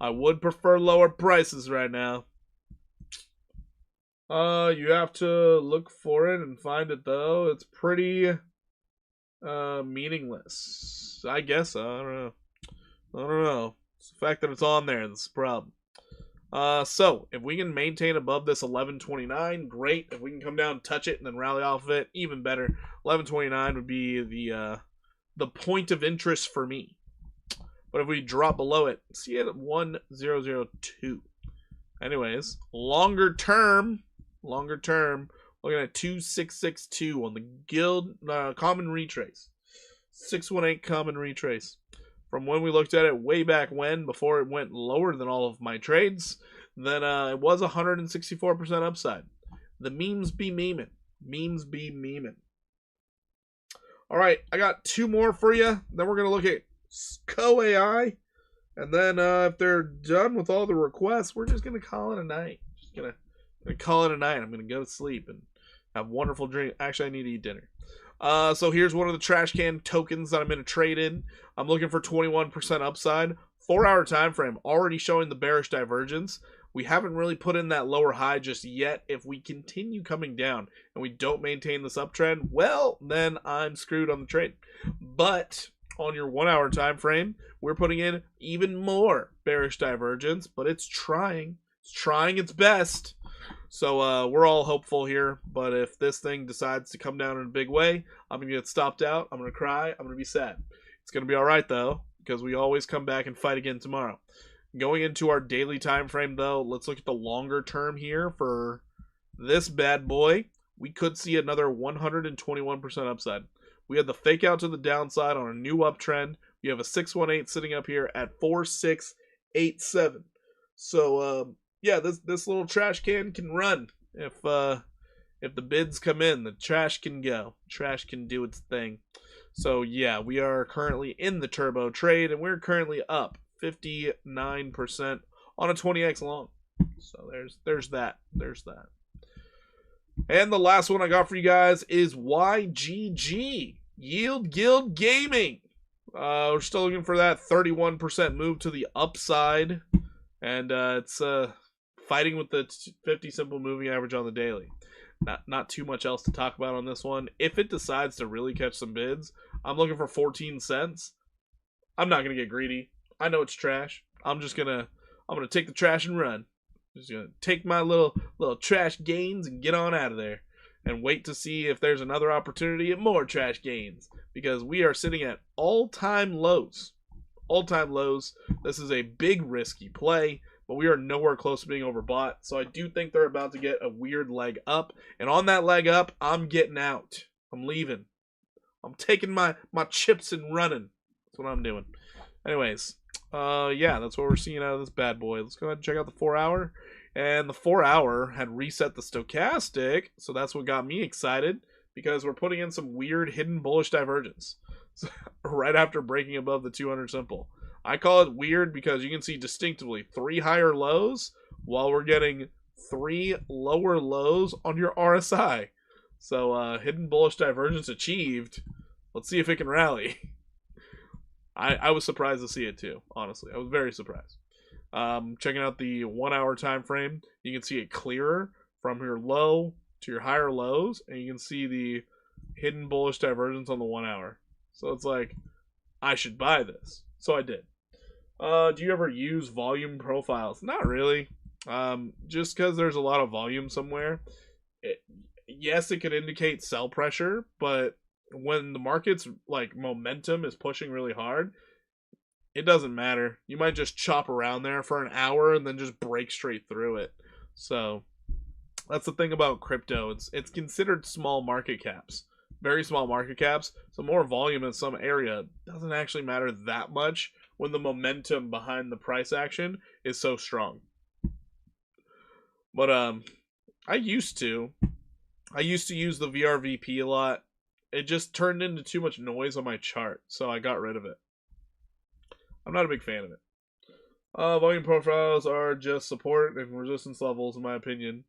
I would prefer lower prices right now. You have to look for it and find it though. It's pretty meaningless. I guess. I don't know. It's the fact that it's on there that's the problem. So if we can maintain above this 1129, great. If we can come down, touch it, and then rally off of it, even better. 1129 would be the point of interest for me. But if we drop below it, see it at 1002. Anyways, longer term, looking at 2662 on the guild common retrace. 618 common retrace. From when we looked at it way back when, before it went lower than all of my trades, then it was 164% upside. The memes be memeing. Memes be memeing. All right, I got two more for you. Then we're going to look at Co-AI. And then if they're done with all the requests, we're just going to call it a night. Just going to call it a night. I'm going to go to sleep and have wonderful dreams. Actually, I need to eat dinner. So here's one of the trash can tokens that I'm going to trade in. I'm looking for 21% upside. 4-hour time frame, already showing the bearish divergence. We haven't really put in that lower high just yet. If we continue coming down and we don't maintain this uptrend, well, then I'm screwed on the trade. But on your 1-hour time frame, we're putting in even more bearish divergence, but it's trying. It's trying its best. So we're all hopeful here, but if this thing decides to come down in a big way, I'm going to get stopped out. I'm going to cry. I'm going to be sad. It's going to be all right, though, because we always come back and fight again tomorrow. Going into our daily time frame, though, let's look at the longer term here for this bad boy. We could see another 121% upside. We had the fake out to the downside on a new uptrend. We have a 618 sitting up here at 4687. So, yeah, this little trash can run if If the bids come in, the trash can go. Trash can do its thing. So yeah, we are currently in the turbo trade, and we're currently up 59% on a 20x long. So there's that. There's that. And the last one I got for you guys is YGG, Yield Guild Gaming. We're still looking for that 31% move to the upside, and it's fighting with the 50 simple moving average on the daily. Not too much else to talk about on this one. If it decides to really catch some bids, I'm looking for 14 cents. I'm not gonna get greedy. I know it's trash. I'm gonna take the trash and run. Just gonna take my little trash gains and get on out of there, and wait to see if there's another opportunity at more trash gains, because we are sitting at all-time lows. All-time lows. This is a big risky play, but we are nowhere close to being overbought. So I do think they're about to get a weird leg up, and on that leg up, I'm getting out. I'm leaving. I'm taking my chips and running. That's what I'm doing. Anyways, yeah, that's what we're seeing out of this bad boy. Let's go ahead and check out the 4 hour. And the 4 hour had reset the stochastic, so that's what got me excited, because we're putting in some weird hidden bullish divergence right after breaking above the 200 simple. I call it weird because you can see distinctively 3 higher lows while we're getting 3 lower lows on your RSI. So hidden bullish divergence achieved. Let's see if it can rally. I was surprised to see it too, honestly. I was very surprised. Checking out the 1 hour time frame, you can see it clearer from your low to your higher lows, and you can see the hidden bullish divergence on the 1 hour. So it's like, I should buy this. So I did. Do you ever use volume profiles? Not really. Just because there's a lot of volume somewhere. Yes, it could indicate sell pressure, but when the market's like momentum is pushing really hard, it doesn't matter. You might just chop around there for an hour and then just break straight through it. So that's the thing about crypto. It's considered small market caps, very small market caps. So more volume in some area doesn't actually matter that much when the momentum behind the price action is so strong. But I used to use the VRVP a lot. It just turned into too much noise on my chart, so I got rid of it. I'm not a big fan of it. Volume profiles are just support and resistance levels, in my opinion.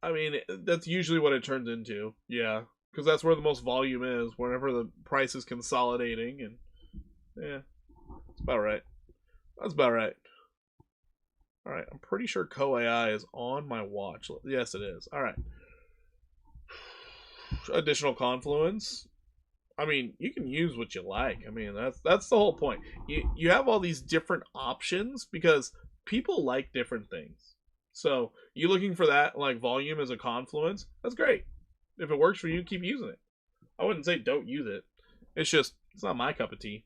I mean, that's usually what it turns into, yeah. Because that's where the most volume is, whenever the price is consolidating, and yeah, that's about right. That's about right. Alright, I'm pretty sure CoAI is on my watch. Yes, it is. Alright. Additional confluence. I mean, you can use what you like. I mean, that's the whole point. You have all these different options because people like different things. So you looking for that, like volume as a confluence, that's great. If it works for you, keep using it. I wouldn't say don't use it. It's just, it's not my cup of tea.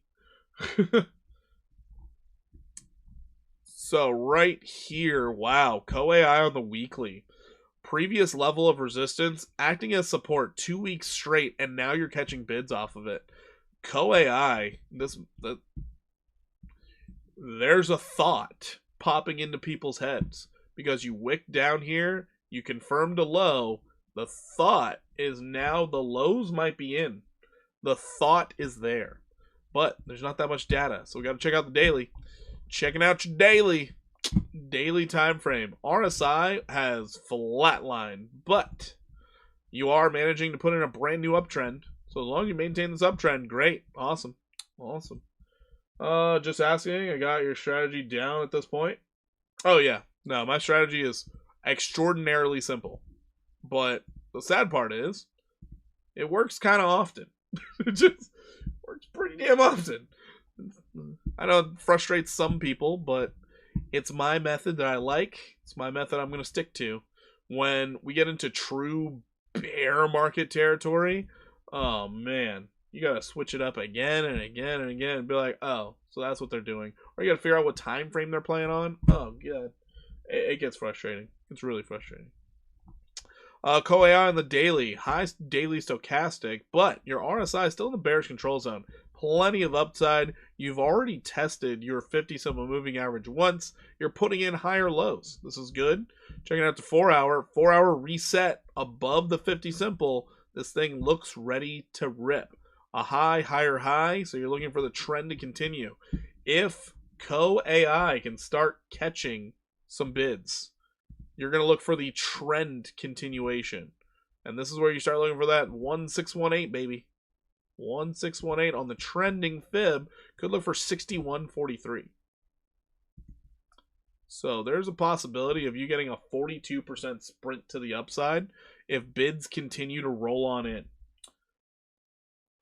So right here, wow, CoAI on the weekly. Previous level of resistance, acting as support 2 weeks straight, and now you're catching bids off of it. CoAI, there's a thought popping into people's heads. Because you wick down here, you confirmed a low, the thought is now the lows might be in. The thought is there. But there's not that much data, so we got to check out the daily. Checking out your daily time frame. RSI has flatlined, but you are managing to put in a brand new uptrend. So as long as you maintain this uptrend, great, awesome. Just asking, I got your strategy down at this point. Oh yeah, no, my strategy is extraordinarily simple, but the sad part is it works kind of often. It just works pretty damn often. I know it frustrates some people, but it's my method that I like. It's my method I'm going to stick to. When we get into true bear market territory, oh man, you got to switch it up again and again and again and be like, oh, so that's what they're doing. Or you got to figure out what time frame they're playing on. Oh, God. It gets frustrating. It's really frustrating. CoAI on the daily. High daily stochastic, but your RSI is still in the bearish control zone. Plenty of upside. You've already tested your 50 simple moving average once. You're putting in higher lows. This is good. Checking out the 4 hour reset above the 50 simple. This thing looks ready to rip. A high, higher high, so you're looking for the trend to continue. If Co-AI can start catching some bids, you're going to look for the trend continuation. And this is where you start looking for that 1618, baby. 1618 on the trending fib could look for 6143. So there's a possibility of you getting a 42% sprint to the upside if bids continue to roll on in.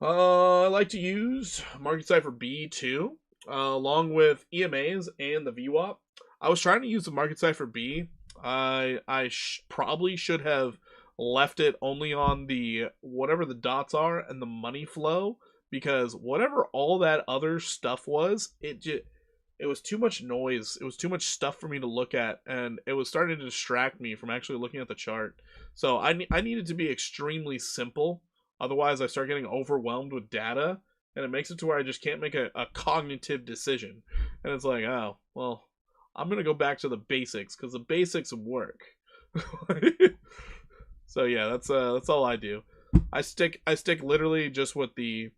I like to use Market Cipher B2 along with EMAs and the VWAP. I was trying to use the Market Cipher B. I probably should have left it only on the whatever the dots are and the money flow, because whatever all that other stuff was, it was too much noise. It was too much stuff for me to look at, and it was starting to distract me from actually looking at the chart. So I needed to be extremely simple. Otherwise, I start getting overwhelmed with data, and it makes it to where I just can't make a cognitive decision. And it's like, oh, well, I'm going to go back to the basics, because the basics work. So yeah, that's all I do. I stick literally just with the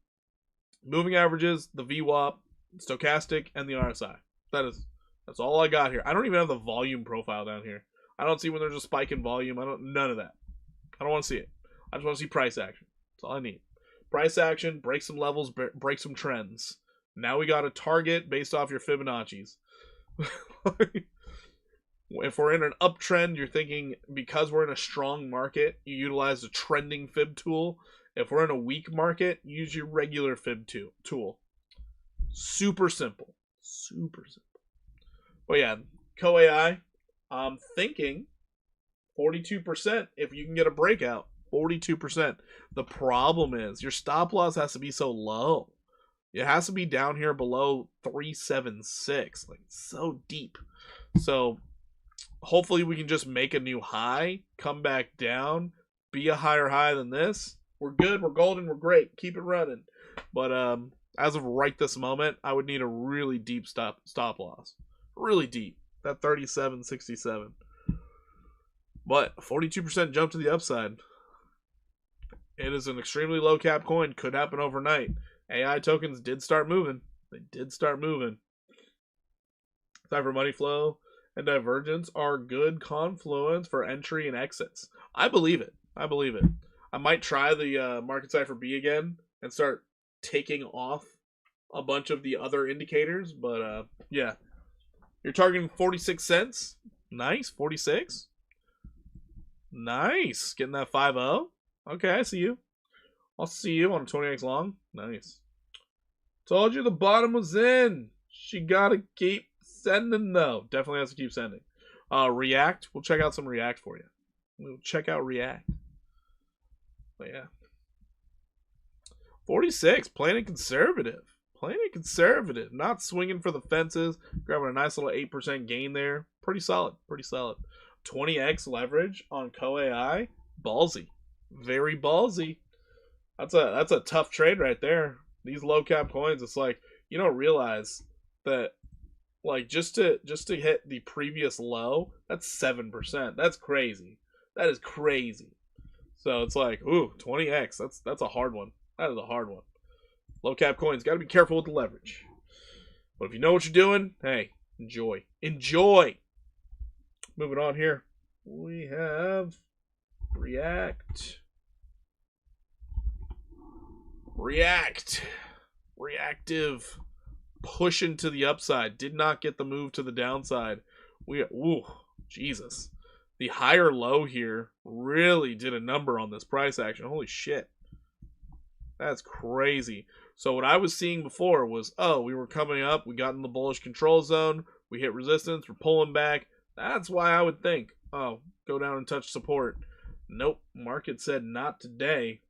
moving averages, the VWAP, stochastic, and the RSI. That's all I got here. I don't even have the volume profile down here. I don't see when there's a spike in volume. None of that. I don't want to see it. I just want to see price action. That's all I need. Price action, break some levels, break some trends. Now we got a target based off your Fibonacci's. If we're in an uptrend, you're thinking because we're in a strong market, you utilize the trending fib tool. If we're in a weak market, use your regular fib tool. Super simple. Super simple. But yeah, Co-AI, I'm thinking 42% if you can get a breakout. 42%. The problem is your stop loss has to be so low. It has to be down here below 376. Like, so deep. So hopefully we can just make a new high, come back down, be a higher high than this. We're good, we're golden, we're great. Keep it running. But as of right this moment, I would need a really deep stop loss. Really deep. That 37.67. But 42% jump to the upside. It is an extremely low cap coin. Could happen overnight. AI tokens did start moving. They did start moving. Cipher money flow and divergence are good confluence for entry and exits. I believe it. I believe it. I might try the Market Cipher B again and start taking off a bunch of the other indicators. But yeah, you're targeting 46 cents. Nice, 46. Nice, getting that 5-0. Okay, I see you. I'll see you on a 20x long. Nice. Told you the bottom was in. She gotta keep sending though. Definitely has to keep sending. React. We'll check out some React for you. We'll check out React. But yeah. 46. Playing it conservative. Playing it conservative. Not swinging for the fences. Grabbing a nice little 8% gain there. Pretty solid. Pretty solid. 20x leverage on Co-AI. Ballsy. Very ballsy. That's a tough trade right there. These low cap coins, it's like you don't realize that, like, just to hit the previous low, that's 7%. That's crazy. That is crazy. So it's like, ooh, 20x. That's a hard one. That is a hard one. Low cap coins, got to be careful with the leverage. But if you know what you're doing, hey, enjoy. Enjoy. Moving on here, we have React. Reactive. Pushing to the upside. Did not get the move to the downside. Ooh, Jesus. The higher low here really did a number on this price action. Holy shit. That's crazy. So what I was seeing before was, oh, we were coming up. We got in the bullish control zone. We hit resistance. We're pulling back. That's why I would think, oh, go down and touch support. Nope. Market said not today.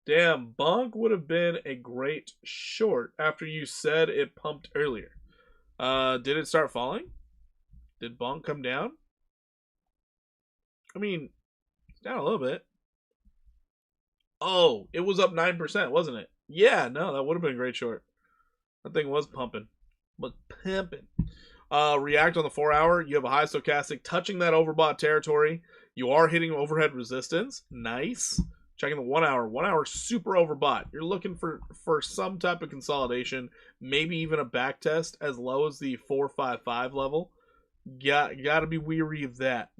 Damn, Bonk would have been a great short after you said it pumped earlier. Did it start falling? Did Bonk come down? I mean, it's down a little bit. Oh, it was up 9%, wasn't it? Yeah, no, that would have been a great short. That thing was pumping. Was pimping. React on the 4 hour. You have a high stochastic touching that overbought territory. You are hitting overhead resistance. Nice. Checking the 1 hour. 1 hour super overbought. You're looking for some type of consolidation, maybe even a back test as low as the 455 level. Got to be weary of that.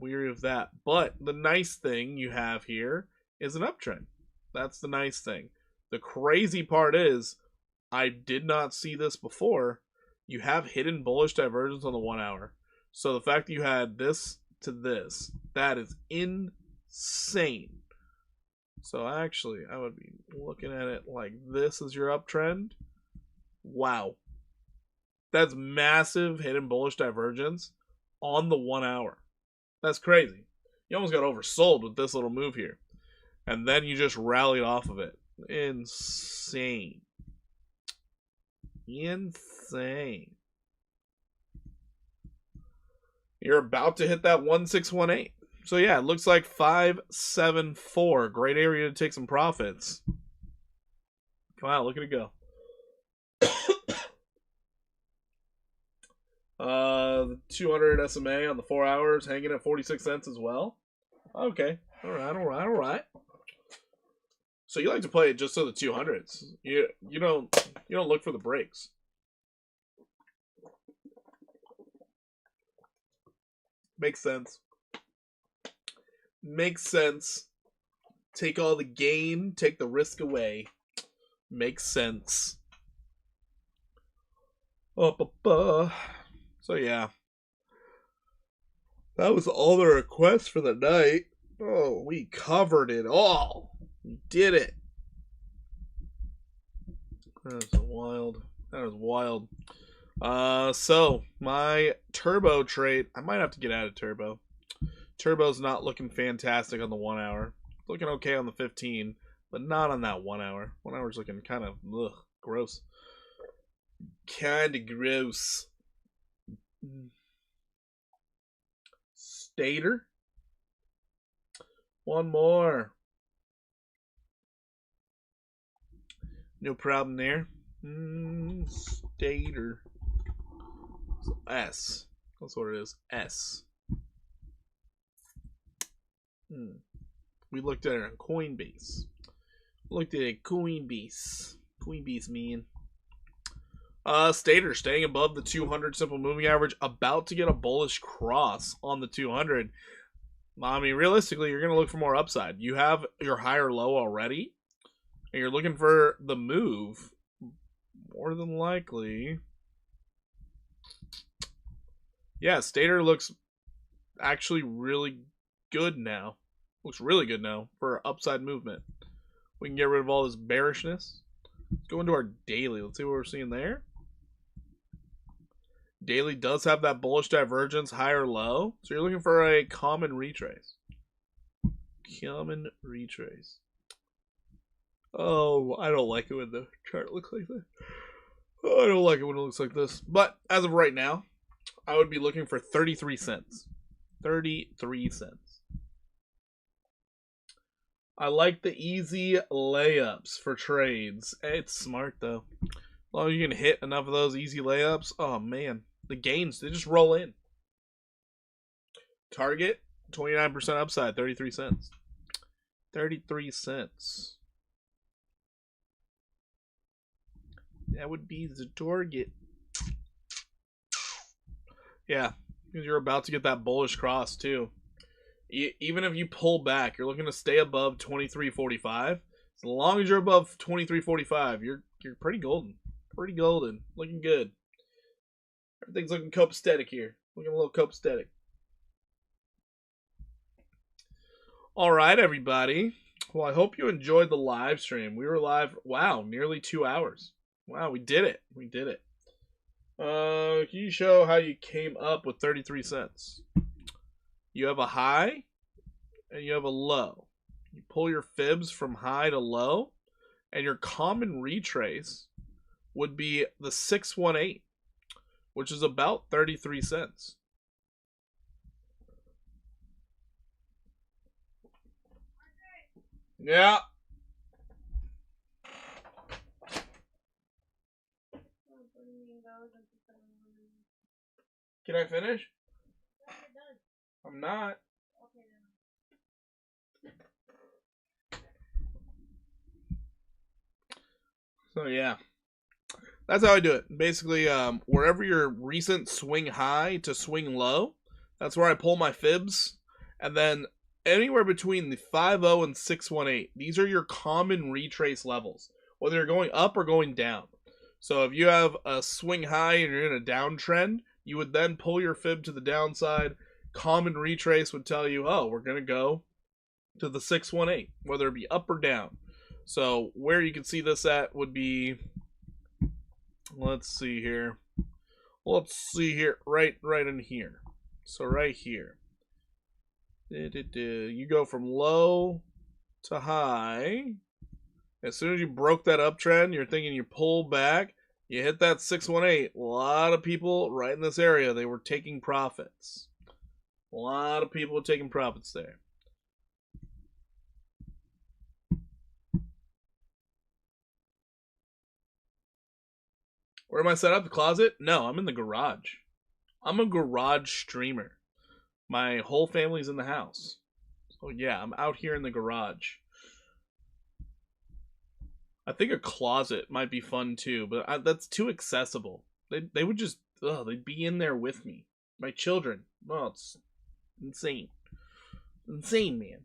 But the nice thing you have here is an uptrend. That's the nice thing. The crazy part is, I did not see this before. You have hidden bullish divergence on the 1 hour. So the fact that you had this to this, that is insane. So actually, I would be looking at it like this is your uptrend. Wow. That's massive hidden bullish divergence on the 1 hour. That's crazy. You almost got oversold with this little move here. And then you just rallied off of it. Insane. Insane. You're about to hit that 1618. So yeah, it looks like 574. Great area to take some profits. Wow, look at it go. The 200 SMA on the 4 hours hanging at 46 cents as well. Okay. All right. So you like to play it just so the 200s. You don't look for the breaks. Makes sense. Take all the gain, take the risk away. Makes sense. So yeah. That was all the requests for the night. Oh, we covered it all. We did it. That was wild. So my turbo trade, I might have to get out of turbo. Turbo's not looking fantastic on the 1 hour. Looking okay on the 15, but not on that 1 hour. 1 hour's looking kind of gross. Kind of gross. Stater. One more. No problem there. Stater. So S. That's what it is. S. We looked at it on Coinbase. Coinbase, man. Stater staying above the 200 simple moving average, about to get a bullish cross on the 200. I mean, realistically, you're going to look for more upside. You have your higher low already, and you're looking for the move. More than likely. Yeah, Stater looks actually really good now. Looks really good now for upside movement. We can get rid of all this bearishness. Let's go into our daily. Let's see what we're seeing there. Daily does have that bullish divergence, higher low. So you're looking for a common retrace. Common retrace. Oh, I don't like it when the chart looks like this. Oh, I don't like it when it looks like this. But as of right now, I would be looking for 33 cents. 33 cents. I like the easy layups for trades. It's smart, though. As long as you can hit enough of those easy layups, oh, man. The gains, they just roll in. Target, 29% upside, 33 cents. 33 cents. That would be the target. Yeah, because you're about to get that bullish cross, too. Even if you pull back, you're looking to stay above 23.45. As long as you're above 23.45, you're pretty golden. Pretty golden. Looking good. Everything's looking copacetic here. Looking a little copacetic. All right, everybody. Well, I hope you enjoyed the live stream. We were live, wow, nearly 2 hours. Wow, we did it. We did it. Can you show how you came up with 33 cents? You have a high and you have a low. You pull your fibs from high to low, and your common retrace would be the 618, which is about 33 cents. Yeah. Can I finish? I'm not. So yeah, that's how I do it. Basically, wherever your recent swing high to swing low, that's where I pull my fibs, and then anywhere between the 5.0 and 618, these are your common retrace levels, whether you're going up or going down. So if you have a swing high and you're in a downtrend, you would then pull your fib to the downside. Common retrace would tell you, oh, we're gonna go to the 618, whether it be up or down. So where you can see this at would be, let's see here, right in here. So right here, you go from low to high. As soon as you broke that uptrend, you're thinking you pull back, you hit that 618. A lot of people right in this area, they were taking profits. A lot of people were taking profits there. Where am I set up? The closet? No, I'm in the garage. I'm a garage streamer. My whole family's in the house. So yeah, I'm out here in the garage. I think a closet might be fun too, but that's too accessible. They would just, they'd be in there with me. My children. Well, it's insane. Insane, man.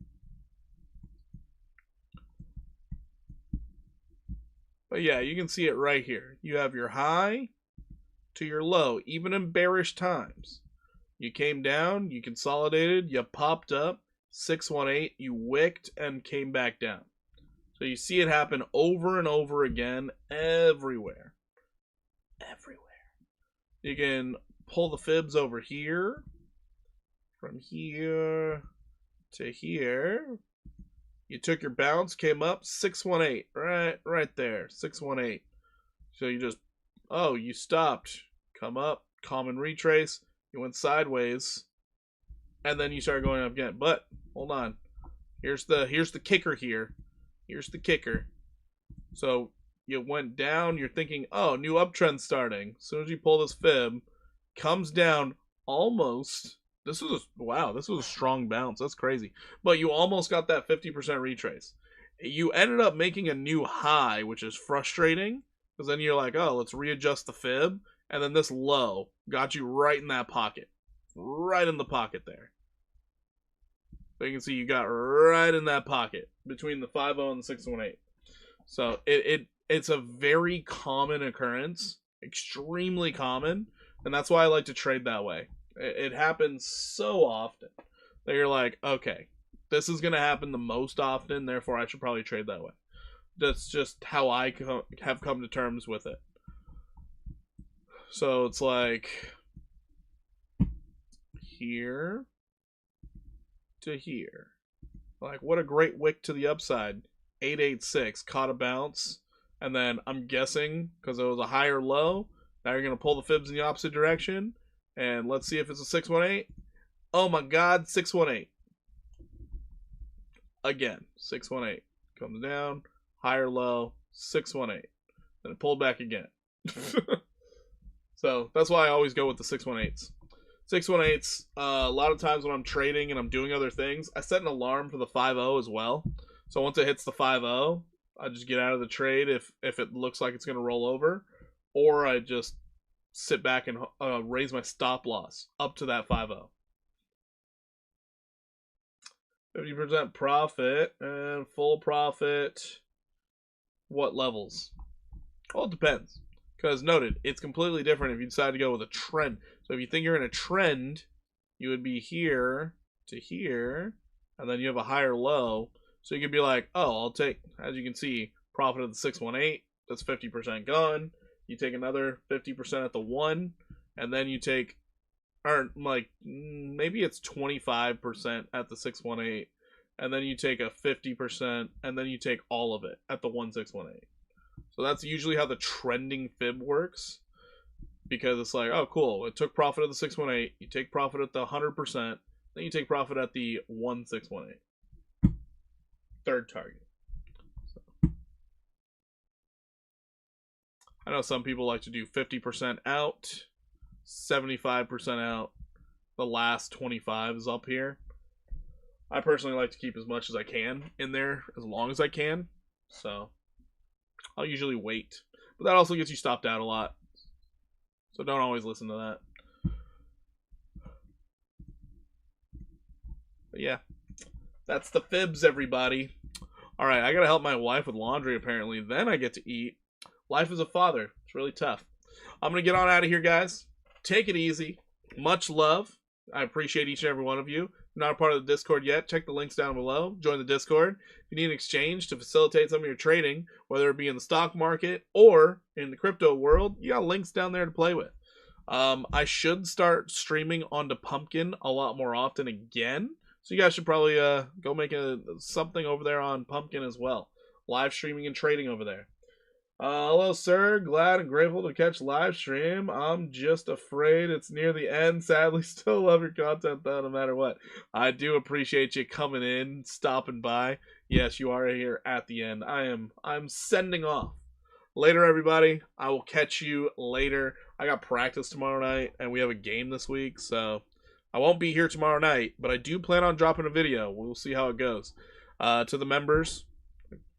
But yeah, you can see it right here. You have your high to your low, even in bearish times. You came down, you consolidated, you popped up, 618, you wicked, and came back down. So you see it happen over and over again everywhere. Everywhere. You can pull the fibs over here, from here to here. You took your bounce, came up, 618, right there, 618. So you just, you stopped, come up, common retrace, you went sideways, and then you started going up again. But hold on, here's the kicker here. Here's the kicker. So you went down, you're thinking, oh, new uptrend starting. As soon as you pull this fib, comes down almost. This was a strong bounce. That's crazy. But you almost got that 50% retrace. You ended up making a new high, which is frustrating, because then you're like, oh, let's readjust the fib. And then this low got you right in that pocket. Right in the pocket there. So you can see you got right in that pocket between the 5.0 and the 618. So it's a very common occurrence. Extremely common. And that's why I like to trade that way. It happens so often that you're like, okay, this is going to happen the most often, therefore I should probably trade that way. That's just how I have come to terms with it. So it's like here to here. Like, what a great wick to the upside. 886, caught a bounce, and then I'm guessing, because it was a higher low, now you're going to pull the fibs in the opposite direction. And let's see if it's a 618. Oh my god, 618. Again, 618. Comes down, higher low, 618. Then it pulled back again. So that's why I always go with the 618s. 618s, a lot of times when I'm trading and I'm doing other things, I set an alarm for the 5.0 as well. So once it hits the 5.0, I just get out of the trade if it looks like it's going to roll over. Or I just sit back and raise my stop loss up to that 5.0. 50% profit and full profit. What levels? Well, it depends. Because noted, it's completely different if you decide to go with a trend. So if you think you're in a trend, you would be here to here, and then you have a higher low. So you could be like, oh, I'll take, as you can see, profit of the 618. That's 50% gone. You take another 50% at the 1, and then you take, or like, maybe it's 25% at the 618, and then you take a 50%, and then you take all of it at the 1618. So that's usually how the trending fib works, because it's like, oh, cool, it took profit at the 618, you take profit at the 100%, then you take profit at the 1618. Third target. I know some people like to do 50% out, 75% out. The last 25 is up here. I personally like to keep as much as I can in there, as long as I can. So I'll usually wait. But that also gets you stopped out a lot. So don't always listen to that. But yeah, that's the fibs, everybody. All right, I got to help my wife with laundry, apparently. Then I get to eat. Life as a father. It's really tough. I'm going to get on out of here, guys. Take it easy. Much love. I appreciate each and every one of you. If you're not a part of the Discord yet, check the links down below. Join the Discord. If you need an exchange to facilitate some of your trading, whether it be in the stock market or in the crypto world, you got links down there to play with. I should start streaming onto Pumpkin a lot more often again. So you guys should probably go make something over there on Pumpkin as well. Live streaming and trading over there. Hello, sir. Glad and grateful to catch live stream. I'm just afraid it's near the end. Sadly, still love your content, though, no matter what. I do appreciate you coming in, stopping by. Yes, you are here at the end. I'm sending off. Later, everybody. I will catch you later. I got practice tomorrow night, and we have a game this week, so I won't be here tomorrow night, but I do plan on dropping a video. We'll see how it goes. To the members,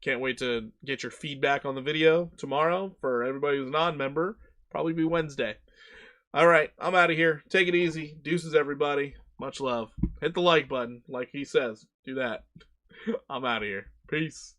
can't wait to get your feedback on the video tomorrow. For everybody who's non-member, probably be Wednesday. All right, I'm out of here. Take it easy. Deuces, everybody. Much love. Hit the like button, like he says. Do that. I'm out of here. Peace.